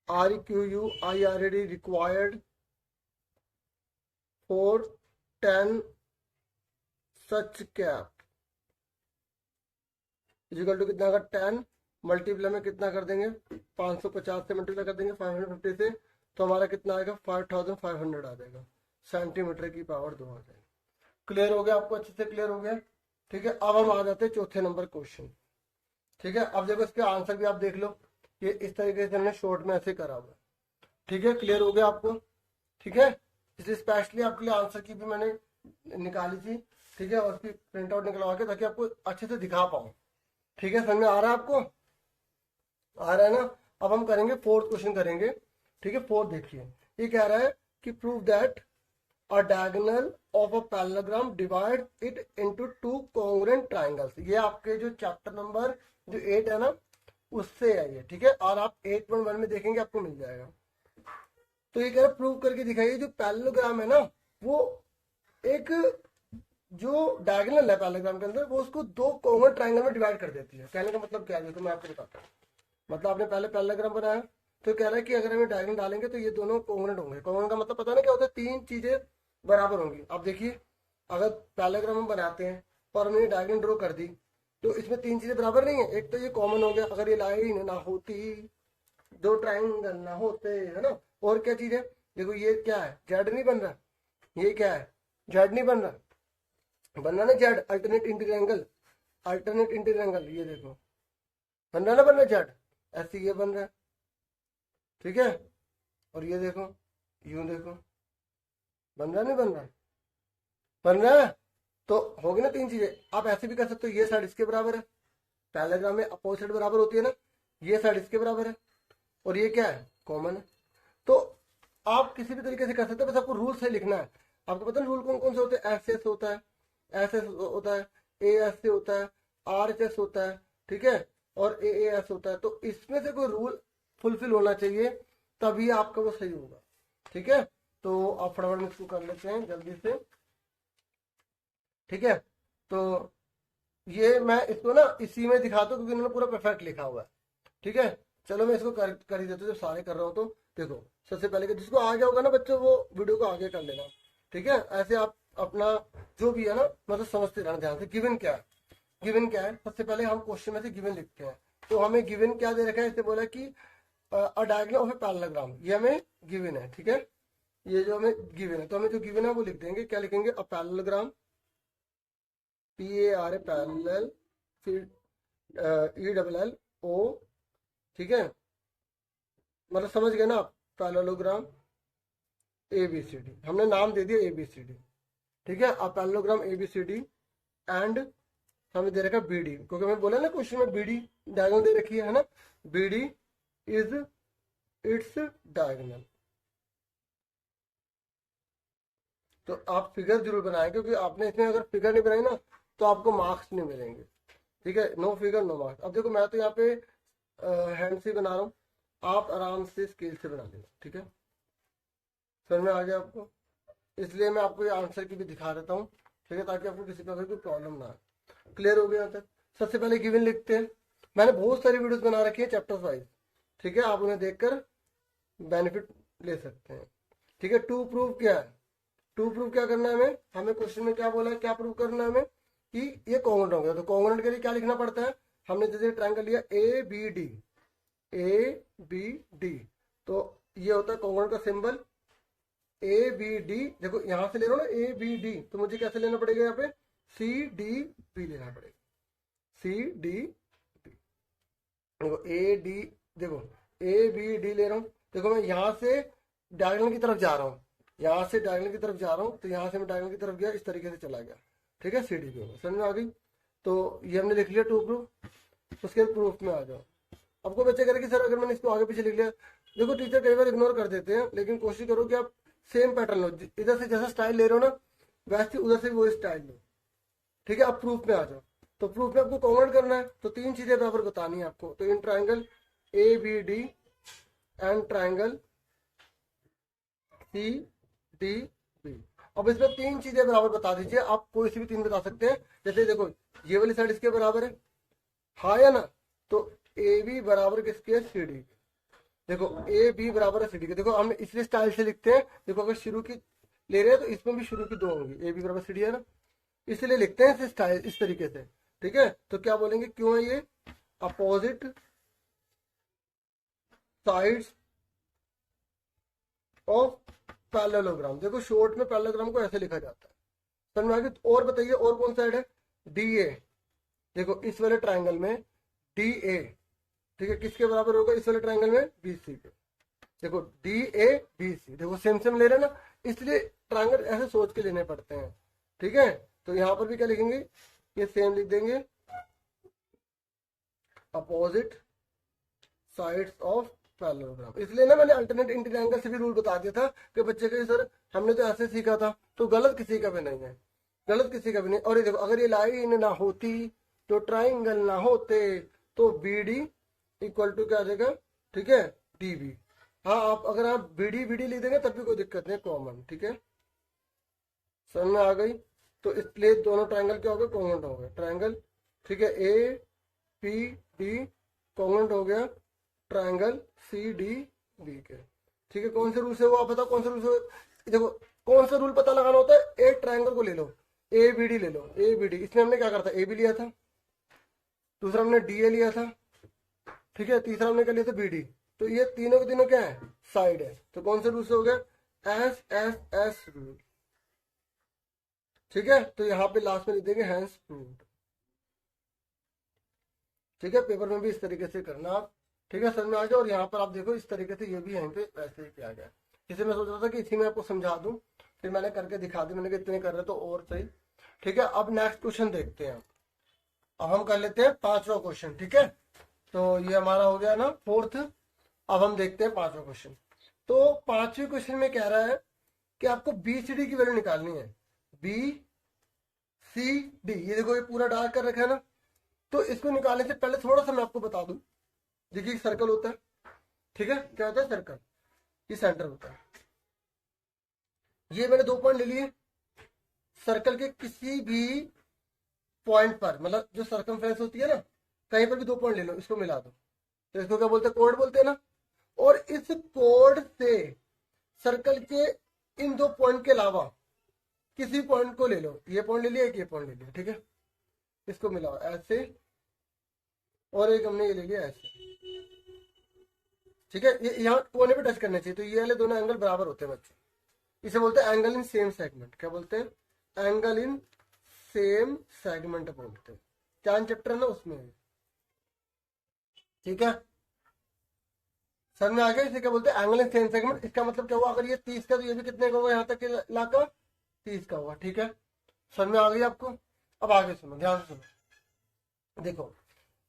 REQUIRED required for 10 such cap is equal to कितना का 10 मल्टीप्लाई में कितना कर देंगे, 550 से मल्टीप्लाई कर देंगे 550 से, तो हमारा कितना आएगा, 5500 आ जाएगा, सेंटीमीटर की पावर 2 आ जाएगा। क्लियर हो गया आपको, अच्छे से क्लियर हो गया, ठीक है। अब हम आ जाते हैं चौथे नंबर क्वेश्चन, ठीक है। अब देखो इसके आंसर भी आप देख लो, ये इस तरीके से हमने शॉर्ट में ऐसे करा हुआ, ठीक है। क्लियर हो गया आपको, ठीक है। इसलिए स्पेशली आपके लिए आंसर की भी मैंने निकाली थी, ठीक है, और उसकी प्रिंट आउट निकलवा के, ताकि आपको अच्छे से दिखा पाऊँ, ठीक है, समझ में आ रहा है आपको? आ रहा है ना? अब हम करेंगे फोर्थ क्वेश्चन करेंगे। ठीक है, फोर्थ देखिए, ये कह रहा है कि prove that a diagonal of a parallelogram divides it into two congruent triangles। ये आपके जो चैप्टर नंबर जो 8 है ना, उससे है ये। ठीक है, और आप 8.1 में देखेंगे, आपको मिल जाएगा। तो ये कह रहा है प्रूव करके दिखाइए जो पैरेललोग्राम है ना, वो एक जो डायगोनल है पैरेललोग्राम के अंदर, वो उसको दो कॉन्ग्रुएंट ट्रायंगल में डिवाइड कर देती है। कहने का मतलब क्या है, तो मैं आपको बताता हूँ। मतलब आपने पहले पैरेललोग्राम बनाया, तो कह रहा है कि अगर हमें डायगोनल डालेंगे तो ये दोनों कॉन्ग्रुएंट होंगे। कॉन्ग्रुएंट का मतलब पता ना क्या होता है, तीन चीजें बराबर होंगी। अब देखिए, अगर पैरेललोग्राम हम बनाते हैं और हमने डायगोनल ड्रॉ कर दी, तो इसमें तीन चीजें बराबर नहीं है। एक तो ये कॉमन हो गया, अगर ये लाइन ना होती, दो ट्राइंगल ना होते, है ना। और क्या चीज है, देखो ये क्या है, जेड नहीं बन रहा, ये क्या है, जेड नहीं बन रहा, बन रहा ना Z, alternate interior angle, alternate interior angle, ये देखो बन रहा ना, बन रहा जेड, ऐसे ये बन रहा है। ठीक है, और ये देखो, यूं देखो, बन रहा नहीं बन रहा, बन रहा है। तो होगी ना तीन चीजें। आप ऐसे भी कर सकते हो, ये साइड इसके बराबर है, पैरेललोग्राम में अपोजिट साइड बराबर होती है ना, ये साइड इसके बराबर है, और ये क्या है, कॉमन है। तो आप किसी भी तरीके से कर सकते हो, बस आपको रूल से लिखना है। आपको पता है रूल कौन कौन से होते हैं, एस एस होता है, एस एस होता है, ए एस से होता है, आर एच एस होता है, ठीक है, और ए एस होता है। तो इसमें से कोई रूल फुलफिल होना चाहिए, तभी आपका वो सही होगा। ठीक है, तो आप फटाफट इसको कर लेते हैं जल्दी से। ठीक है, तो ये मैं इसको ना इसी में दिखाता हूँ, क्योंकि उन्होंने पूरा परफेक्ट लिखा हुआ है। ठीक है, चलो मैं इसको कर ही देता हूँ, जब सारे कर रहा हूँ। तो देखो, सबसे पहले जिसको आ गया होगा ना बच्चों, वो वीडियो को आगे कर लेना। ठीक है, ऐसे आप अपना जो भी है ना, मतलब समझते रहना ध्यान से। गिवन क्या है, गिवन क्या है, सबसे पहले हम क्वेश्चन में से गिवन लिखते हैं। तो हमें गिवन क्या दे रखा है, इसे बोला कि a diagram of a parallelogram, ये हमें गिवन है। ठीक है, ये जो हमें गिवन है, तो हमें जो गिवन है वो लिख देंगे। क्या लिखेंगे, a parallelogram, P A R A parallel, फिर ई डबल एल ओ, ठीक है, मतलब समझ गए ना आप, parallelogram A B C D, हमने नाम दे दिया ए बी सी डी। ठीक है, अब parallelogram A B C D and हमें दे रखा बी डी, क्योंकि हमें बोला ना क्वेश्चन में बी डी डायगोनल दे रखी है ना, B D is its diagonal. तो आप फिगर जरूर बनाएं, क्योंकि आपने इसमें अगर फिगर नहीं बनाई ना, तो आपको मार्क्स नहीं मिलेंगे। ठीक है, नो फिगर नो मार्क्स। अब देखो, मैं तो यहाँ पे हैंड से बना रहा हूँ, आप आराम से स्केल से बना लेना। ठीक है, समझ में आ गया आपको? इसलिए मैं आपको ये आंसर की भी दिखा देता हूँ। ठीक है, ताकि आपको किसी प्रकार की प्रॉब्लम ना आए। क्लियर हो गया यहाँ तक? सबसे पहले गिवन लिखते हैं। मैंने बहुत सारी वीडियोस बना रखी है चैप्टर्स वाइज। ठीक है, आप उन्हें देखकर बेनिफिट ले सकते हैं। ठीक है, टू प्रूव क्या है, टू प्रूव क्या करना है हमें, हमें क्वेश्चन में क्या बोला है, क्या प्रूव करना है हमें, कि ये कॉन्ग्रुएंट हो गया। तो कॉन्ग्रुएंट के लिए क्या लिखना पड़ता है, हमने जैसे ट्रायंगल लिया A B D, A B D, तो ये होता है कॉन्ग्रुएंट का सिंबल ए बी डी। देखो यहां से ले रहा हूं ना ए बी डी, तो मुझे कैसे लेना पड़ेगा, यहाँ पे सी डी बी लेना पड़ेगा, सी डी बी। देखो ए डी, देखो ए बी डी ले रहा हूँ। देखो मैं यहाँ से डायगोनल की तरफ जा रहा हूँ, यहाँ से डायगोनल की तरफ जा रहा हूँ, तो यहाँ से मैं डायगोनल की तरफ गया, इस तरीके से चला गया। ठीक है, सी डी बी होगा। समझ में आ गई? तो ये हमने लिख लिया टू प्रूफ। उसके प्रूफ में आ जाओ। अब कोई बच्चे करें कि सर अगर मैंने इसको आगे पीछे लिख लिया, देखो टीचर कई बार इग्नोर कर देते हैं, लेकिन कोशिश करो कि आप सेम पैटर्न लो, इधर से जैसा स्टाइल ले रहे हो ना, वैसे उधर से वो स्टाइल लो। ठीक है, अब प्रूफ में आ जाओ। तो प्रूफ में आपको कॉन्वर्ट करना है, तो तीन चीजें बराबर बतानी है आपको। तो in triangle A B D and triangle C D B, अब इसमें तीन चीजें बराबर बता दीजिए। आप कोई सी भी तीन बता सकते हैं। जैसे देखो, ये वाली साइड इसके बराबर है, हाँ या ना, तो ए बी बराबर किसके है, सी डी। देखो ए बी बराबर है सी डी के। देखो हम इसलिए स्टाइल से लिखते हैं, देखो अगर शुरू की ले रहे हैं तो इसमें भी शुरू की दो होंगी, ए बी बराबर सी डी है ना, इसलिए लिखते हैं इस स्टाइल, इस तरीके से। ठीक है, तो क्या बोलेंगे, क्यों है ये, अपोजिट साइड्स ऑफ पैरेललोग्राम। देखो शॉर्ट में पैरेललोग्राम को ऐसे लिखा जाता है। समझ में आ गई? और बताइए और कौन साइड है, डी ए। देखो इस वाले ट्राइंगल में डी ए, ठीक है, किसके बराबर होगा, इस वाले ट्राइंगल में बी सी के। देखो डी ए बी सी, देखो सेम सेम ले रहे हैं ना, इसलिए ट्राइंगल ऐसे सोच के लेने पड़ते हैं। ठीक है, तो यहाँ पर भी क्या लिखेंगे, ये सेम लिख देंगे, अपोजिट साइड्स ऑफ पैरेललोग्राम। इसलिए ना मैंने अल्टरनेट इंटीरियर एंगल से भी रूल बता दिया था कि बच्चे के सर हमने तो ऐसे सीखा था, तो गलत किसी का भी नहीं है, गलत किसी का भी नहीं। और ये देखो अगर ये लाइन ना होती तो ट्राइंगल ना होते तो बी डी इक्वल टू क्या आ जाएगा, ठीक है, डी बी। हाँ आप अगर आप बी डी लिख देंगे तब भी कोई दिक्कत नहीं, कॉमन, ठीक है, समझ में आ गई। तो इसलिए दोनों ट्राइंगल क्या हो गए, कॉन्ग्रुएंट हो गए ट्राइंगल, ठीक है, ए पी डी कॉन्ग्रुएंट हो गया ट्राइंगल सी डी बी के, ठीक है। कौन से रूल से वो आप बताओ, कौन से रूल से, देखो कौन सा रूल पता लगाना होता है, एक ट्राइंगल को ले लो, ए बी डी ले लो, ए बी डी, इसमें हमने क्या करता है, ए बी लिया था, दूसरा हमने डी ए लिया था, ठीक है, तीसरा हमने क्या लिया था, बी डी। तो ये तीनों के तीनों क्या है, साइड है, तो कौन से रूल से हो गया, एस एस एस रूल, ठीक है। तो यहाँ पे लास्ट में लिख देंगे हैंस प्रूव्ड, ठीक है। पेपर में भी इस तरीके से करना आप, ठीक है, समझ में आ जाए। और यहाँ पर आप देखो इस तरीके से ये भी यहाँ पे वैसे ही किया गया, इसे मैं सोच रहा था कि इसी में आपको समझा दूं, फिर मैंने करके दिखा दी, मैंने कहा इतने कर रहे तो और सही, ठीक है। अब नेक्स्ट क्वेश्चन देखते हैं, अब हम कर लेते हैं पांचवा क्वेश्चन, ठीक है। तो ये हमारा हो गया ना फोर्थ, अब हम देखते हैं पांचवा क्वेश्चन। तो पांचवें क्वेश्चन में कह रहा है कि आपको बी सी डी की वैल्यू निकालनी है, बी सी डी, ये देखो ये पूरा डार्क कर रखा है ना। तो इसको निकालने से पहले थोड़ा सा मैं आपको बता दूं, देखिए सर्कल होता है, ठीक है, क्या होता है सर्कल, ये सेंटर होता है। ये मैंने 2 पॉइंट ले लिए, सर्कल के किसी भी पॉइंट पर, मतलब जो सर्कमफ्रेंस होती है ना, कहीं पर भी 2 पॉइंट ले लो, इसको मिला दो, तो इसको क्या बोलते हैं, कोड बोलते हैं ना। और इस कोड से सर्कल के इन 2 पॉइंट के अलावा किसी पॉइंट को ले लो, ये पॉइंट ले लिया, एक ये पॉइंट ले लिया, ठीक है, इसको मिलाओ ऐसे, और एक हमने ये ले लिया ऐसे, ठीक है। ये यहाँ कोने पे टच करने चाहिए, तो ये वाले दोनों एंगल बराबर होते हैं बच्चे, इसे बोलते हैं एंगल इन सेम सेगमेंट। क्या बोलते हैं, एंगल इन सेम सेगमेंट बोलते हैं, चांद चैप्टर है ना उसमें, ठीक है, समझ में आ गया। इसे क्या बोलते हैं, एंगल इन सेम सेगमेंट। इसका मतलब क्या हुआ, अगर ये 30 का तो ये भी कितने का होगा, यहाँ तक के लाका 30 का होगा, ठीक है, समझ में आ गई आपको। अब आगे सुनो, ध्यान से सुनो, देखो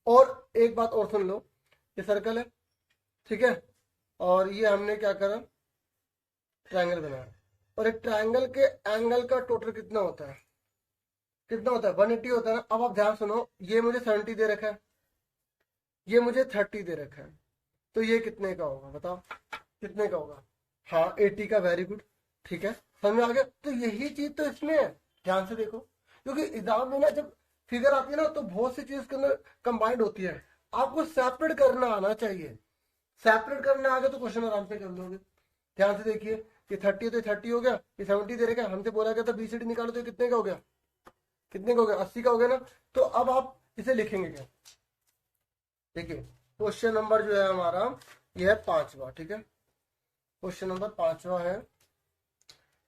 और एक बात और सुन लो, ये सर्कल है, ठीक है, और ये हमने क्या करा, ट्रायंगल बनाया, और एक ट्रायंगल के एंगल का टोटल कितना होता है, कितना होता है, 180 होता है ना। अब आप ध्यान सुनो, ये मुझे 70 दे रखा है, ये मुझे 30 दे रखा है, तो ये कितने का होगा बताओ, कितने का होगा, हाँ 80 का, वेरी गुड, ठीक है, समझ में आ गया। तो यही चीज तो इसमें है, ध्यान से देखो, क्योंकि एग्जाम में ना जब फिगर आती है ना तो बहुत सी चीज के अंदर कंबाइंड होती है, आपको सेपरेट करना आना चाहिए, सेपरेट करना आ गया तो क्वेश्चन आराम से कर लोगे। ध्यान से देखिए, ये 30 तो 30 हो गया, ये 70 दे रखा, हमसे बोला गया था बीसीडी निकालो, तो कितने का हो गया, कितने का हो गया, 80 का हो गया ना। तो अब आप इसे लिखेंगे क्या, देखिए क्वेश्चन नंबर जो है हमारा ये है 5वां, ठीक है, क्वेश्चन नंबर 5वां है,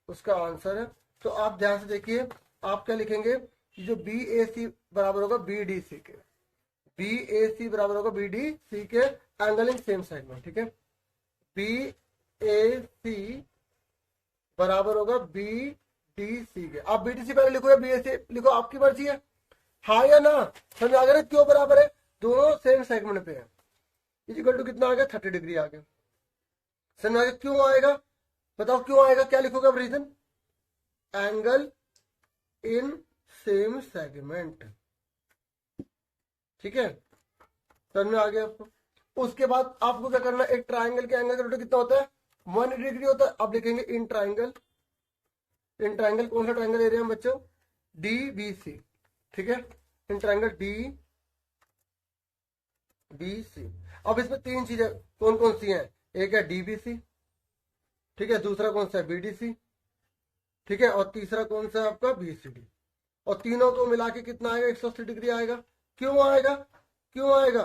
उसका आंसर है। तो आप ध्यान से देखिए, आप क्या लिखेंगे, जो बी ए सी बराबर होगा बी डी सी के, बी ए सी बराबर होगा बी डी सी के एंगल इन सेम सेगमेंट, ठीक है, बी ए सी बराबर होगा बी डी सी के। आप बी डी सी पहले लिखो या बी ए सी लिखो, आपकी मर्जी है, हाँ या ना, समझ आ गया, क्यों बराबर है, दोनों सेम सेगमेंट पे है, इक्वल टू कितना आ गया, 30 डिग्री आ गया, समझ आ गया। क्यों आएगा बताओ, क्यों आएगा, क्या लिखोगे अब reason, angle in same segment, ठीक है, समझ में आ गया आपको। उसके बाद आपको क्या करना है, एक ट्राइंगल के एंगल का टोटल कितना होता है, 180 डिग्री होता है। अब लिखेंगे इन ट्राइंगल, इन ट्राइंगल कौन सा ट्राइंगल ले रहे हैं हम बच्चों, डी बी सी, ठीक है, in triangle D B C. अब इसमें 3 चीजें कौन कौन सी हैं, एक है डी बी सी, ठीक है, दूसरा कौन सा है बी डी सी, ठीक है, और तीसरा कौन सा है आपका बी सी डी, और तीनों को मिला के कितना आएगा, 180 डिग्री आएगा। क्यों आएगा, क्यों आएगा,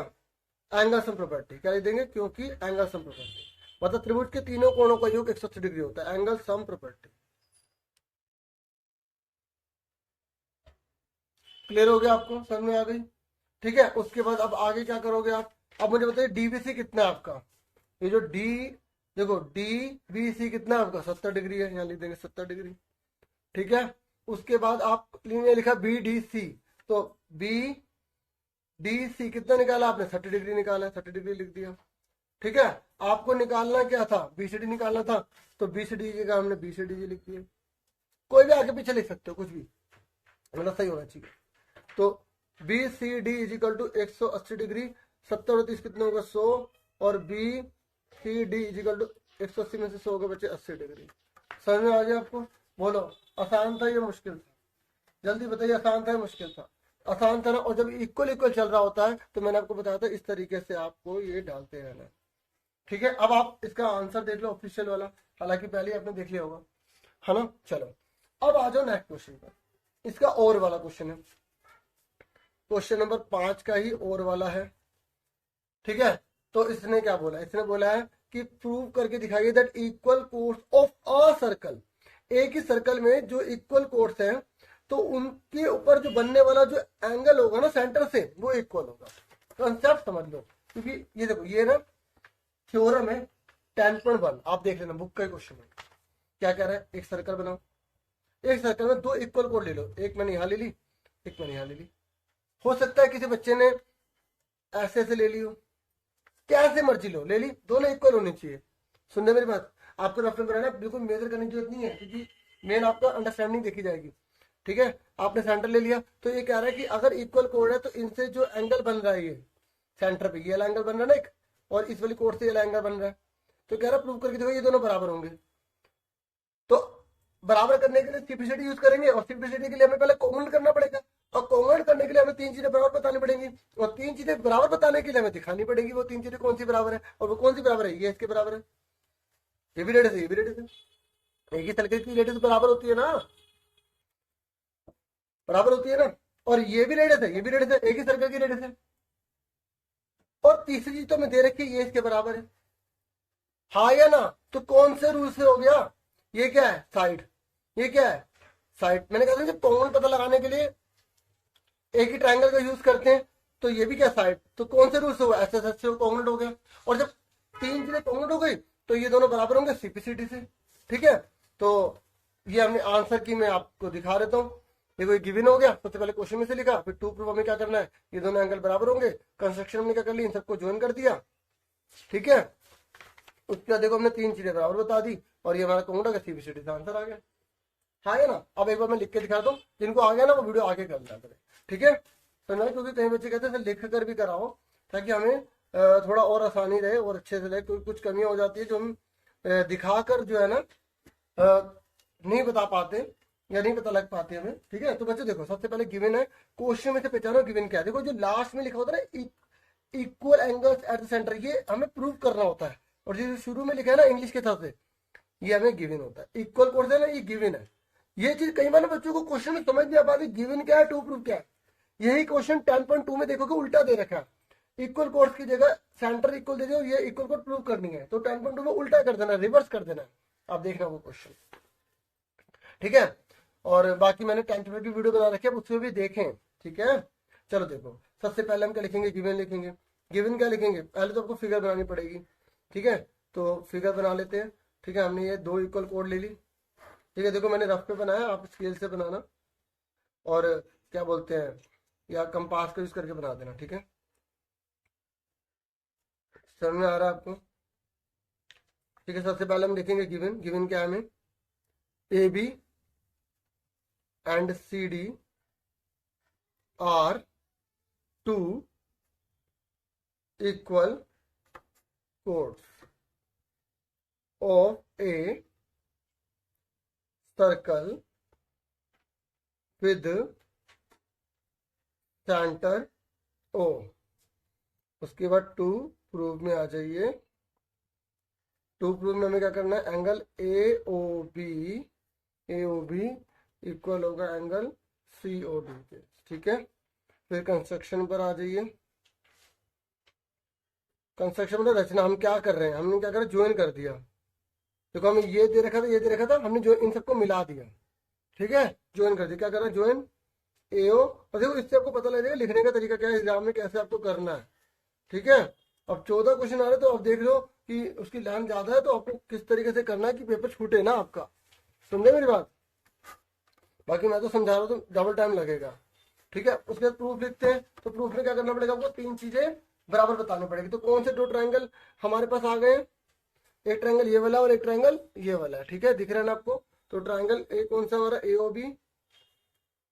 एंगल सम प्रॉपर्टी, क्या लिख देंगे, क्योंकि एंगल सम प्रॉपर्टी, मतलब त्रिभुज के तीनों कोणों का योग 180 डिग्री होता है, एंगल सम प्रॉपर्टी। क्लियर हो गया आपको, समझ में आ गई, ठीक है। उसके बाद अब आगे क्या करोगे आप, अब मुझे बताइए डीबीसी कितना है आपका, ये जो डी, देखो डी बी सी कितना है आपका, 70 डिग्री है, यहाँ लिख देंगे 70 डिग्री, ठीक है। उसके बाद आप लिखा बी डी सी, तो बी डी सी कितना निकाला आपने, 30 डिग्री निकाला, 30 डिग्री लिख दिया। ठीक है, आपको निकालना क्या था, बी सी डी निकालना था, तो बी सी डी की जगह हमने बी सी डी लिख दिया। कोई भी आगे पीछे लिख सकते हो, कुछ भी मतलब सही होना चाहिए। तो B C D is equal to 180 degree, 70 और 30 कितने होगा 100, और B C D is equal to 180 में से 100 के बचे 80 डिग्री। समझ में आ गया आपको? बोलो आसान था या मुश्किल था? जल्दी बताइए, आसान था या मुश्किल था? आसान था ना। और जब इक्वल इक्वल चल रहा होता है तो मैंने आपको बताया था इस तरीके से आपको ये डालते रहना। ठीक है, अब आप इसका आंसर देख लो ऑफिशियल वाला, हालांकि पहले ही आपने देख लिया होगा, है ना। चलो अब आ जाओ नेक्स्ट क्वेश्चन पर। इसका और वाला क्वेश्चन है, क्वेश्चन नंबर 5 का ही और वाला है। ठीक है, तो इसने क्या बोला, इसने बोला है कि प्रूव करके दिखाइए that equal course of a circle, एक ही सर्कल में जो इक्वल कोर्स है तो उनके ऊपर जो बनने वाला जो एंगल होगा ना सेंटर से, वो इक्वल होगा। कंसेप्ट समझ लो, क्योंकि ये देखो ये ना थ्योरम है 10.1, आप देख लेना बुक का क्वेश्चन है। क्या कह रहा है, एक सर्कल बनाओ, एक सर्कल में दो इक्वल कोड ले लो, एक मैंने यहां ले ली, एक मैंने यहां ले ली। हो सकता है किसी बच्चे ने ऐसे ऐसे ले ली हो, कैसे मर्जी लो ले ली, दोनों इक्वल होनी चाहिए। सुनने मेरी बात, आपको रेफरेंस बनाना बिल्कुल मेजर करने की जरूरत नहीं है, क्योंकि मेन आपका अंडरस्टैंडिंग देखी जाएगी। ठीक है, आपने सेंटर ले लिया, तो ये कह रहा है कि अगर इक्वल कोड है तो इनसे जो एंगल बन रहा है, ये सेंटर पे ये वाला एंगल बन रहा है ना एक, और इस वाली कोड से ये वाला एंगल बन रहा है, तो कह रहा है प्रूव करके देखो ये दोनों बराबर होंगे। तो बराबर करने के लिए सिंप्लिसिटी यूज करेंगे, और सिंप्लिसिटी के लिए हमें पहले कॉमन करना पड़ेगा, और कॉमन करने के लिए हमें तीन चीजें बराबर बतानी पड़ेंगी, और तीन चीजें बराबर बताने के लिए हमें दिखानी पड़ेगी वो तीन चीजें कौन सी बराबर है, और वो कौन सी बराबर है, ये इसके बराबर है, ये भी रेडियस है, ये भी रेडियस है। एक ही सर्कल की रेडियस बराबर होती है ना, बराबर होती है ना, और ये भी रेडियस है, ये भी रेडियस है, एक ही सर्कल की रेडियस है। और तीसरी चीज तो मैं दे रखी है, ये इसके बराबर है, हाँ या ना। तो कौन से रूल से हो गया, ये क्या है साइड, ये क्या है साइड। मैंने कहा था जब कॉमन पता लगाने के लिए एक ही ट्रायंगल का यूज करते हैं, तो ये भी क्या साइड, तो कौन से रूल से हुआ, एस एस एस से कॉमन हो गया। और जब तीन चीजें कॉमन हो गई तो ये दोनों बराबर होंगे सीपीसीटी से। ठीक है, तो ये हमने आंसर की मैं आपको दिखा देता हूँ। देखो ये गिवन हो गया, सबसे पहले क्वेश्चन में से लिखा, फिर टू प्रूफ हमें क्या करना है, ये दोनों एंगल बराबर होंगे, कंस्ट्रक्शन हमने क्या कर लिया, इन सबको ज्वाइन कर दिया। ठीक है, उसके बाद देखो हमने तीन चीजें बराबर बता दी, और ये हमारा कॉमन होगा, सीपीसीटी से आंसर आ गया। हाँ है ना। अब एक बार मैं लिख के दिखाता हूँ, जिनको आ गया ना वो वीडियो आगे कर लिया करें। ठीक है, तो ना क्योंकि कई बच्चे कहते हैं लिख कर भी कराओ, ताकि हमें थोड़ा और आसानी रहे और अच्छे से रहे, क्योंकि कुछ कमियां हो जाती है जो हम दिखाकर जो है ना नहीं बता पाते या नहीं पता लग पाते हमें। ठीक है, तो बच्चे देखो सबसे पहले गिवन है, क्वेश्चन में से पहचानो गिवन क्या है। देखो जो लास्ट में लिखा होता है ना equal angles at the centre, ये हमें प्रूव करना होता है, और जो शुरू में लिखा है ना इंग्लिश के हिसाब से, ये हमें गिवन होता है। इक्वल कोर्स है ना, ये गिवन है। ये चीज कई बार बच्चों को क्वेश्चन में समझ नहीं आ पाती, गिवन क्या है टू प्रूफ क्या है। यही क्वेश्चन 10.2 में देखोगे उल्टा दे रखा है, इक्वल कोर्स की जगह सेंटर इक्वल दे दो, ये इक्वल कोड प्रूव करनी है, तो 10.2 में उल्टा कर देना, रिवर्स कर देना। आप देखना वो क्वेश्चन। ठीक है, और बाकी मैंने 10th की वीडियो बना रखी है, उसमें भी देखें। ठीक है, चलो देखो सबसे पहले हम क्या लिखेंगे, गिवन लिखेंगे। गिवन क्या लिखेंगे, पहले तो आपको फिगर बनानी पड़ेगी। ठीक है, तो फिगर बना लेते हैं। ठीक है, हमने ये दो इक्वल कोड ले ली। ठीक है, देखो मैंने रफ पे बनाया, आप स्केल से बनाना, और क्या बोलते हैं या कंपास का यूज करके बना देना। ठीक है, समझ में आ रहा है आपको? ठीक है, सबसे पहले हम लिखेंगे गिवन। गिवन क्या है हमें, A B and C D are two equal chords of a circle with centre O. उसके बाद टू प्रूफ में आ जाइए। टू प्रूफ में हमें क्या करना है, angle A O B equal होगा एंगल सी ओ डी के। ठीक है, फिर कंस्ट्रक्शन पर आ जाइए। कंस्ट्रक्शन मतलब रचना, हम क्या कर रहे हैं, हमने क्या करा, ज्वाइन कर दिया। देखो हमें ये दे रखा था, ये दे रखा था, हमने जो इन सबको मिला दिया। ठीक है, ज्वाइन कर दिया, क्या करना, ज्वाइन एओ। और देखो इससे आपको पता लग जाएगा लिखने का तरीका क्या है, एग्जाम में कैसे आपको करना है। ठीक है, अब 14 क्वेश्चन आ रहे तो अब देख लो कि उसकी लाइन ज्यादा है, तो आपको किस तरीके से करना है कि पेपर छूटे ना आपका। समझे मेरी बात? बाकी मैं तो समझा रहा हूँ तो डबल टाइम लगेगा। ठीक है। उसके बाद प्रूफ लिखते हैं, तो प्रूफ में क्या करना पड़ेगा आपको, 3 चीजें बराबर बतानी पड़ेगी। तो कौन से 2 ट्रायंगल हमारे पास आ गए, एक ट्रायंगल ये वाला और एक ट्रायंगल ये वाला है, ठीक है, दिख रहा है ना आपको। तो ट्रायंगल ए कौन सा हमारा, AOB,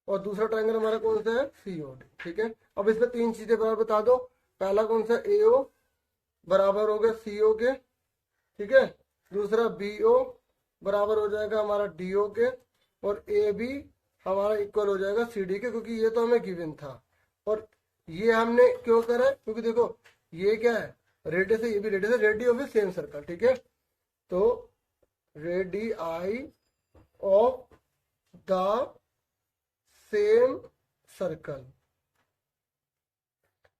और दूसरा ट्रायंगल हमारा कौन सा है, COD, ठीक है। अब इसमें 3 चीजें बराबर बता दो। पहला कौन सा, AO बराबर हो गया CO के, ठीक है। दूसरा BO बराबर हो जाएगा हमारा DO के, और AB हमारा इक्वल हो जाएगा CD के, क्योंकि ये तो हमें गिवन था। और ये हमने क्यों करा है, क्योंकि देखो ये क्या है, रेडियस है, ये भी रेडियस है, रेडी ऑफ सेम सर्कल, ठीक है। तो radii of the same circle,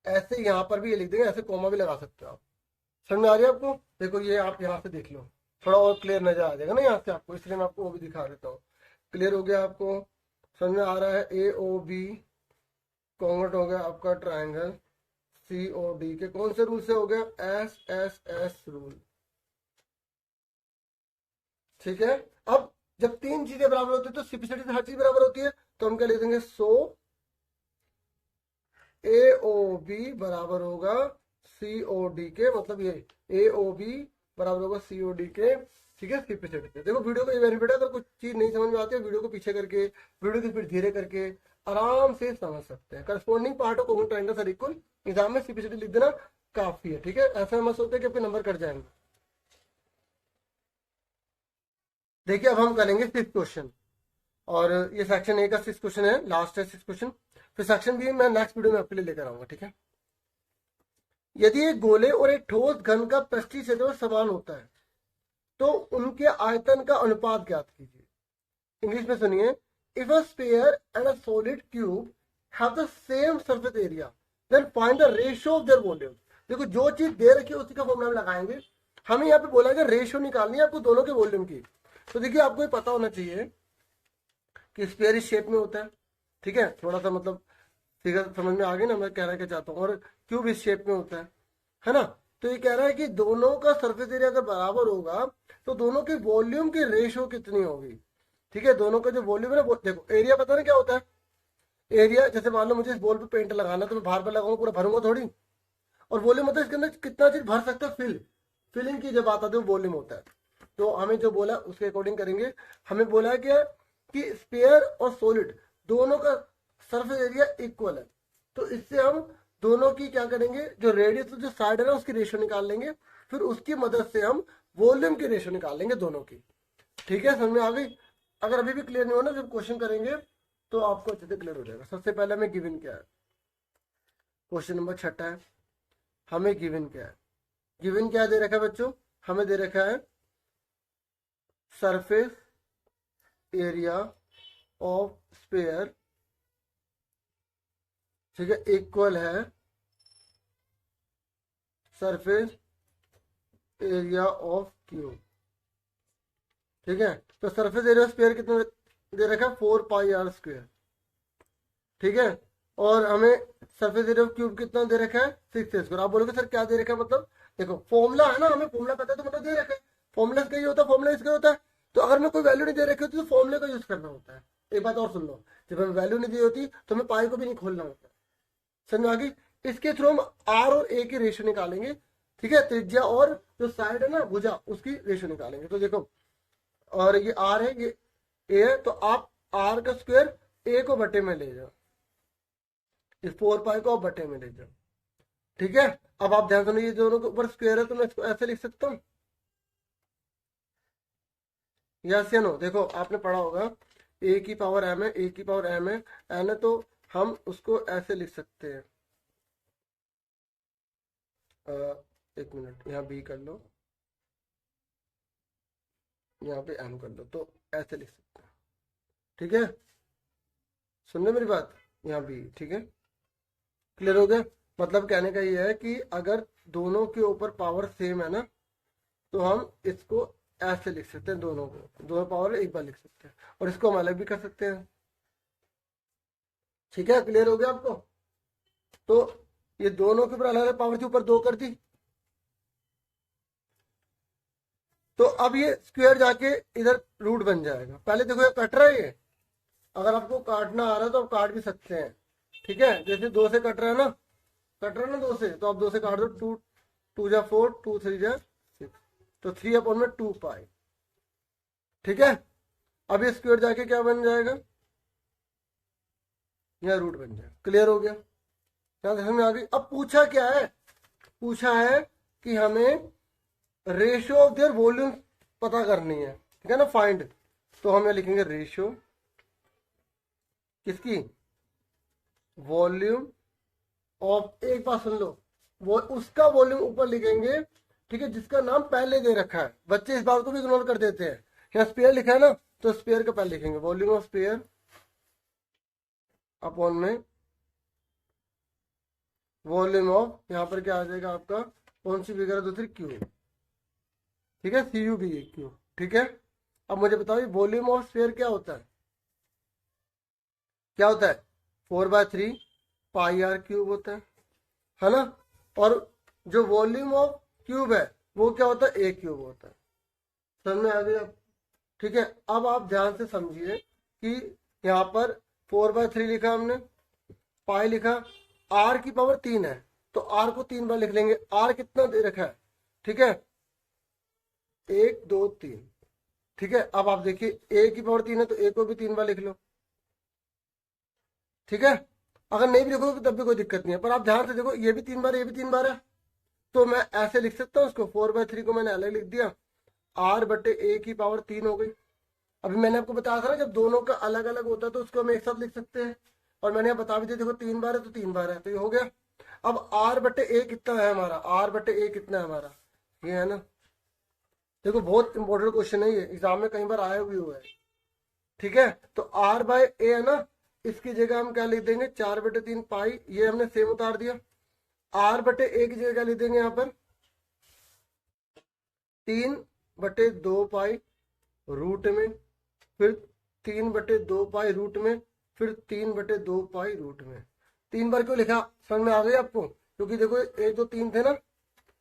ऐसे यहां पर भी ये लिख देंगे, ऐसे कोमा भी लगा सकते हो आप। समझ में आ रही है आपको, देखो ये आप यहाँ से देख लो, थोड़ा और क्लियर नजर आ जाएगा ना यहाँ से आपको, इसलिए मैं आपको वो भी दिखा देता हूँ। क्लियर हो गया आपको, समझ में आ रहा है। AOB कॉन्वर्ट हो गया आपका ट्रायंगल COD के कौन से रूल से हो गया, SSS रूल, ठीक है। अब जब 3 चीजें बराबर होती है तो सिंपलिसिटी से हर चीज बराबर होती है, तो हम क्या लिख देंगे, सो AOB बराबर होगा COD के, मतलब ये AOB बराबर होगा COD के, ठीक है, सिंपलिसिटी से। देखो वीडियो का ये बेनिफिट है, अगर कुछ चीज नहीं समझ में आती है वीडियो को पीछे करके, वीडियो की स्पीड धीरे करके आराम से समझ सकते हैं। Corresponding part of congruent triangles are equal, exam में सिंपलिसिटी लिख देना काफी है, ठीक है। ऐसा मत सोचते कि आपके नंबर कट जाएंगे। देखिए अब हम करेंगे 6th क्वेश्चन, और ये सेक्शन ए का 6th क्वेश्चन है, लास्ट है 6th क्वेश्चन। फिर सेक्शन बी मैं नेक्स्ट वीडियो में आपके लिए लेकर आऊंगा, ठीक है। यदि एक गोले और एक ठोस घन का पृष्ठीय क्षेत्रफल समान होता है तो उनके आयतन का अनुपात ज्ञात कीजिए। इंग्लिश में सुनिए, if a sphere and a solid cube have the same surface area then find the ratio of their volume. देखो जो चीज दे रखी है उसी का फॉर्मूला लगाएंगे। हमें यहाँ पे बोला गया रेशियो निकालनी है आपको दोनों के वॉल्यूम की। तो देखिए आपको ये पता होना चाहिए कि स्फीयर इस शेप में होता है, ठीक है, थोड़ा सा मतलब फिगर समझ में आ गई ना मैं कहना क्या चाहता हूँ, और क्यूब इस शेप में होता है ना। तो ये कह रहा है कि दोनों का सरफेस एरिया अगर बराबर होगा तो दोनों के वॉल्यूम की रेशियो कितनी होगी, ठीक है। दोनों का जो वॉल्यूम है ना, देखो एरिया पता ना क्या होता है, एरिया जैसे मान लो मुझे इस बॉल पे पेंट लगाना तो मैं बाहर पर लगाऊंगा, पूरा भरूंगा थोड़ी। और वॉल्यूम मतलब इसके अंदर कितना चीज भर सकता है, फिलिंग की जब बात आती है वॉल्यूम होता है। तो हमें जो बोला उसके अकॉर्डिंग करेंगे। हमें बोला है क्या कि स्फीयर और सॉलिड दोनों का सरफेस एरिया इक्वल है, तो इससे हम दोनों की क्या करेंगे, जो रेडियस जो साइड है ना उसकी रेशियो निकाल लेंगे, फिर उसकी मदद से हम वॉल्यूम की रेशियो निकाल लेंगे दोनों की, ठीक है। समझ में आ गई। अगर अभी भी क्लियर नहीं हो ना, जब क्वेश्चन करेंगे तो आपको अच्छे से क्लियर हो जाएगा। सबसे पहले हमें गिवन क्या है, क्वेश्चन नंबर 6 है, हमें गिवन क्या है, गिवन क्या दे रखा है बच्चों, हमें दे रखा है सरफेस एरिया ऑफ स्फीयर, ठीक है, इक्वल है सरफेस एरिया ऑफ क्यूब, ठीक है। तो सरफेस एरिया ऑफ स्फीयर कितना दे रखा है, 4πr², ठीक है। और हमें सरफेस एरिया ऑफ क्यूब कितना दे रखा है, 6a²। आप बोलोगे सर क्या दे रखा है, मतलब देखो फॉर्मूला है ना, हमें फॉर्मूला पता है तो मतलब दे रखा है, फॉर्मूला इसका ही होता है, फॉर्मूला इसका होता है। तो अगर मैं कोई वैल्यू नहीं दे रखी होती तो फॉर्मूले का यूज करना होता है। एक बात और सुन लो, जब हमें वैल्यू नहीं दी होती तो हमें पाई को भी नहीं खोलना होता, समझ आ गई। इसके थ्रू हम आर और ए की रेशियो निकालेंगे, ठीक है, त्रिज्या और जो साइड है ना भुजा उसकी रेशियो निकालेंगे। तो देखो, और ये आर है, ये ए है, तो आप आर का स्क्वायर ए को बटे में ले जाओ, इस 4π को आप बटे में ले जाओ, ठीक है। अब आप ध्यान सुनो, ये दोनों के ऊपर स्क्वायर है तो मैं इसको ऐसे लिख सकता हूँ, यस या नो। देखो आपने पढ़ा होगा ए की पावर एम है, ए की पावर एम है, एन है, तो हम उसको ऐसे लिख सकते हैं, एक मिनट, यहाँ बी कर लो, यहाँ पे एम कर लो, तो ऐसे लिख सकते हैं, ठीक है। सुन लो मेरी बात, यहाँ बी, ठीक है, क्लियर हो गया। मतलब कहने का ये है कि अगर दोनों के ऊपर पावर सेम है ना तो हम इसको ऐसे लिख सकते हैं, दोनों को, दोनों पावर एक बार लिख सकते हैं, और इसको हम अलग भी कर सकते हैं, ठीक है। क्लियर हो गया आपको। तो ये दोनों के ऊपर अलग अलग पावर के ऊपर 2 कर दी, तो अब ये स्क्वायर जाके इधर रूट बन जाएगा। पहले देखो ये कट रहा है, ये अगर आपको काटना आ रहा है तो आप काट भी सकते हैं, ठीक है, जैसे 2 से कट रहा है ना, कट रहा है ना 2 से, तो आप 2 से काट दो, 2 2 जा 4, 2 3 जा 6, तो 3 अपॉन में 2 पाई। ठीक है, अब ये स्क्वायर जाके क्या बन जाएगा, या रूट बन जाएगा। क्लियर हो गया, क्या समझ में आ गई। अब पूछा क्या है, पूछा है कि हमें रेशियो ऑफ देयर वॉल्यूम पता करनी है, ठीक है ना, फाइंड। तो हम यहाँ लिखेंगे रेशियो किसकी, वॉल्यूम ऑफ, एक बात सुन लो, वो उसका वॉल्यूम ऊपर लिखेंगे, ठीक है, जिसका नाम पहले दे रखा है। बच्चे इस बात को भी इग्नोर कर देते हैं, यहाँ स्पेयर लिखा है ना, तो स्पेयर का पहले लिखेंगे वॉल्यूम ऑफ स्पेयर अपॉन में वॉल्यूम ऑफ, यहाँ पर क्या आ जाएगा आपका, कौन सी फिगर है, दूसरी क्यूब, ठीक है, सी यू बी क्यूब। ठीक है, अब मुझे बताओ वॉल्यूम ऑफ स्फीयर क्या होता है, क्या होता है, 4/3 पाई आर क्यूब होता है ना। और जो वॉल्यूम ऑफ क्यूब है वो क्या होता है, ए क्यूब होता है। समझ में आ गया। ठीक है, अब आप ध्यान से समझिए कि यहाँ पर 4/3 लिखा हमने, पाई लिखा, आर की पावर 3 है, तो आर को 3 बार लिख लेंगे। आर कितना दे रखा है, ठीक है, 1 2 3। ठीक है, अब आप देखिए ए की पावर 3 है, तो ए को भी 3 बार लिख लो। ठीक है, अगर नहीं भी लिखोगे तब भी कोई दिक्कत नहीं है, पर आप ध्यान से देखो, ये भी 3 बार, ये भी 3 बार है, तो मैं ऐसे लिख सकता हूँ उसको, 4/3 को मैंने अलग लिख दिया, आर बटे ए की पावर 3 हो गई। अभी मैंने आपको बताया था ना, जब दोनों का अलग अलग होता है तो उसको हम एक साथ लिख सकते हैं, और मैंने बता भी दिया, देखो 3 बार है तो 3 बार है, तो ये हो गया। अब आर बटे ए कितना है हमारा, आर बटे ए कितना है हमारा, ये है ना। देखो बहुत इंपॉर्टेंट क्वेश्चन है ये, एग्जाम में कई बार आया भी हुआ है। ठीक है, तो आर बाय ए है ना, इसकी जगह हम क्या लिख देंगे, 4/3 पाई, ये हमने सेम उतार दिया। आर बटे ए की जगह क्या लिख देंगे यहाँ पर, 3/2 पाई रूट में, फिर 3/2 पाई रूट में, फिर 3/2 पाई रूट में। 3 बार क्यों लिखा, समझ में आ गई आपको, क्योंकि देखो 1 2 3 थे ना,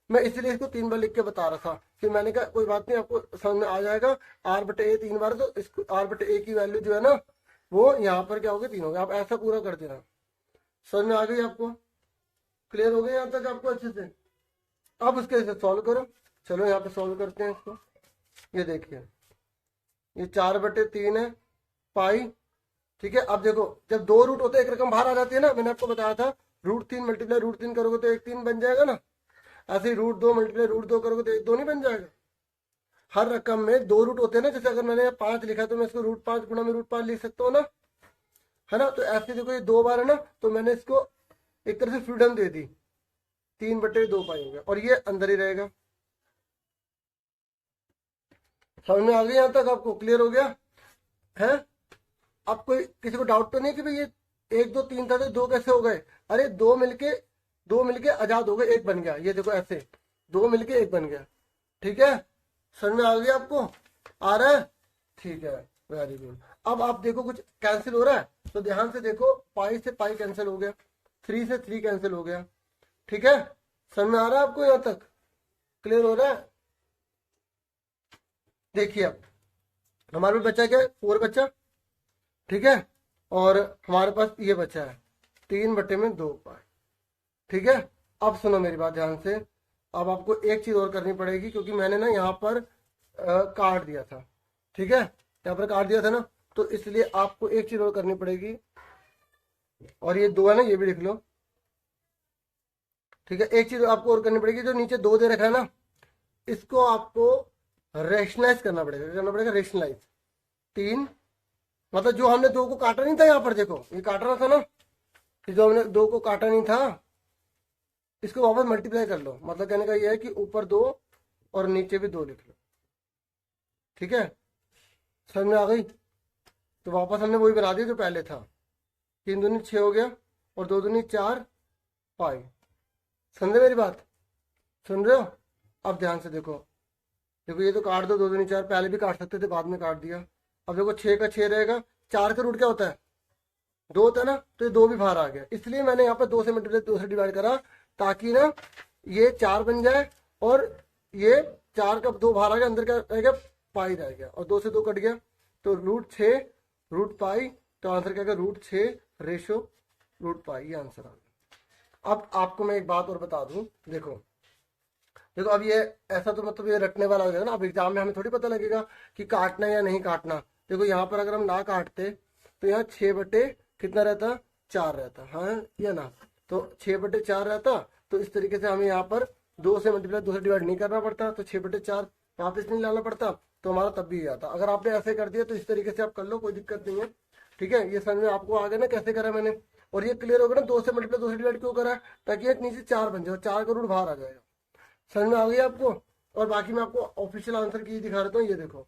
मैं इसलिए इसको 3 बार लिख के बता रहा था। फिर मैंने कहा कोई बात नहीं, आपको समझ में आ जाएगा, आर बटे ए 3 बार, तो इसको आर बटे ए की वैल्यू जो है ना, वो यहाँ पर क्या होगी, 3 हो गया। आप ऐसा पूरा कर देना। समझ में आ गई आपको, क्लियर हो गया यहाँ तक आपको अच्छे से। अब उसके से सॉल्व करो, चलो यहाँ पे सॉल्व करते हैं इसको। ये देखिए, ये 4/3 है पाई। ठीक है, अब देखो जब 2 रूट होते हैं एक रकम बाहर आ जाती है ना, मैंने आपको बताया था, √3 मल्टीप्लाई √3 करोगे तो 1 3 बन जाएगा ना, ऐसे ही √2 मल्टीप्लाई √2 करोगे तो 1 2 नहीं बन जाएगा। हर रकम में 2 रूट होते हैं ना, जैसे अगर मैंने 5 लिखा तो मैं इसको √5 गुणा में √5 लिख सकता हूँ ना, है ना। तो ऐसे देखो ये 2 बार है ना, तो मैंने इसको एक तरह से फ्रीडम दे दी, 3/2 पाई हो गया, और ये अंदर ही रहेगा। समझ में आ गई यहाँ तक आपको, क्लियर हो गया है। अब कोई किसी को डाउट तो नहीं कि भाई ये 1 2 3 था तो 2 कैसे हो गए, अरे 2 मिलके आजाद हो गए, 1 बन गया। ये देखो ऐसे 2 मिलके 1 बन गया। ठीक है, समझ में आ गया आपको, आ रहा है, ठीक है, वेरी गुड। अब आप देखो कुछ कैंसिल हो रहा है, तो ध्यान से देखो, पाई से पाई कैंसिल हो गया, 3 से 3 कैंसिल हो गया। ठीक है, समझ में आ रहा है आपको यहाँ तक, क्लियर हो रहा है। देखिए अब हमारे पास बचा क्या है, 4 बचा, ठीक है, और हमारे पास ये बचा है 3/2 पाई। ठीक है, अब सुनो मेरी बात ध्यान से, अब आपको एक चीज और करनी पड़ेगी, क्योंकि मैंने ना यहाँ पर काट दिया था। ठीक है, यहाँ पर काट दिया था ना, तो इसलिए आपको एक चीज और करनी पड़ेगी, और ये 2 है ना, ये भी लिख लो। ठीक है, एक चीज आपको और करनी पड़ेगी, जो नीचे 2 दे रखा है ना, इसको आपको रेशनलाइज करना पड़ेगा, रेशनलाइज। 3 मतलब जो हमने 2 को काटा नहीं था, यहाँ पर देखो ये काटना था ना, जो हमने 2 को काटा नहीं था, इसको वापस मल्टीप्लाई कर लो। मतलब कहने का ये है कि ऊपर 2 और नीचे भी 2 लिख लो। ठीक है, समझ में आ गई। तो वापस हमने वही बना दिया जो पहले था, 3 दूनी 6 हो गया, और 2 दूनी 4 पाई। समझे मेरी बात, सुन रहे हो। अब ध्यान से देखो, देखो ये तो काट दो, 2 दूनी 4, पहले भी काट सकते थे, बाद में काट दिया। अब देखो 6 का 6 रहेगा, 4 का रूट क्या होता है, 2 होता है ना, तो ये 2 भी बाहर आ गया, इसलिए मैंने यहाँ पर 2 से मल्टीप्लाई 2 से डिवाइड करा, ताकि ना ये 4 बन जाए, और ये 4 का 2 बाहर आ गया, अंदर क्या रह गया, पाई रह गया, और 2 से 2 कट गया, तो √6 √पाई, तो आंसर क्या होगा, √6 रेशो रूट पाई, ये आंसर आ गया। अब आपको मैं एक बात और बता दूं, देखो देखो अब ये ऐसा तो मतलब ये रटने वाला हो जाएगा ना। अब एग्जाम में हमें थोड़ी पता लगेगा कि काटना या नहीं काटना। देखो यहाँ पर अगर हम ना काटते तो यहाँ 6 बटे कितना रहता, 4 रहता, हाँ या ना। तो 6/4 रहता, तो इस तरीके से हमें यहाँ पर 2 से मल्टीप्लाई 2 से डिवाइड नहीं करना पड़ता, तो 6/4 वापस नहीं लाना पड़ता, तो हमारा तब भी आता। अगर आपने ऐसे कर दिया तो इस तरीके से आप कर लो, कोई दिक्कत नहीं है। ठीक है, ये समझ में आपको आ गया ना कैसे करा मैंने। और ये क्लियर होगा ना 2 से मल्टीप्लाई 2 से डिवाइड क्यों करा, ताकि ये नीचे 4 बन जाए, 4 का रूट बाहर आ जाएगा। समझ में आ गई आपको। और बाकी मैं आपको ऑफिशियल आंसर की दिखा देता हूँ, ये देखो।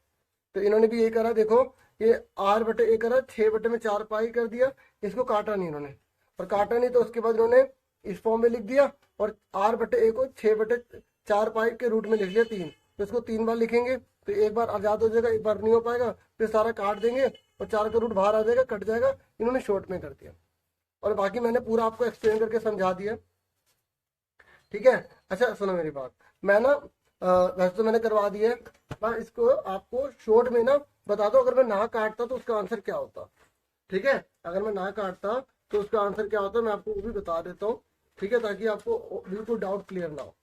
तो इन्होंने भी यही करा, देखो ये r/a करा, 6/4 पाई कर दिया, इसको काटा नहीं इन्होंने, और काटा नहीं तो उसके बाद इन्होंने इस फॉर्म में लिख दिया, और r/a को 6/4 पाई के रूट में लिख लिया 3, तो इसको 3 बार लिखेंगे तो एक बार आजाद हो जाएगा, एक बार नहीं हो पाएगा, फिर सारा काट देंगे और 4 का रूट बाहर आ जाएगा, कट जाएगा। इन्होंने शॉर्ट में कर दिया, और बाकी मैंने पूरा आपको एक्सप्लेन करके समझा दिया। ठीक है, अच्छा सुनो मेरी बात, मैं ना वैसे तो मैंने करवा दिया है, मैं इसको आपको शॉर्ट में ना बता दो, अगर मैं ना काटता तो उसका आंसर क्या होता। ठीक है, अगर मैं ना काटता तो उसका आंसर क्या होता है मैं आपको वो भी बता देता हूँ। ठीक है, ताकि आपको बिल्कुल डाउट क्लियर ना हो।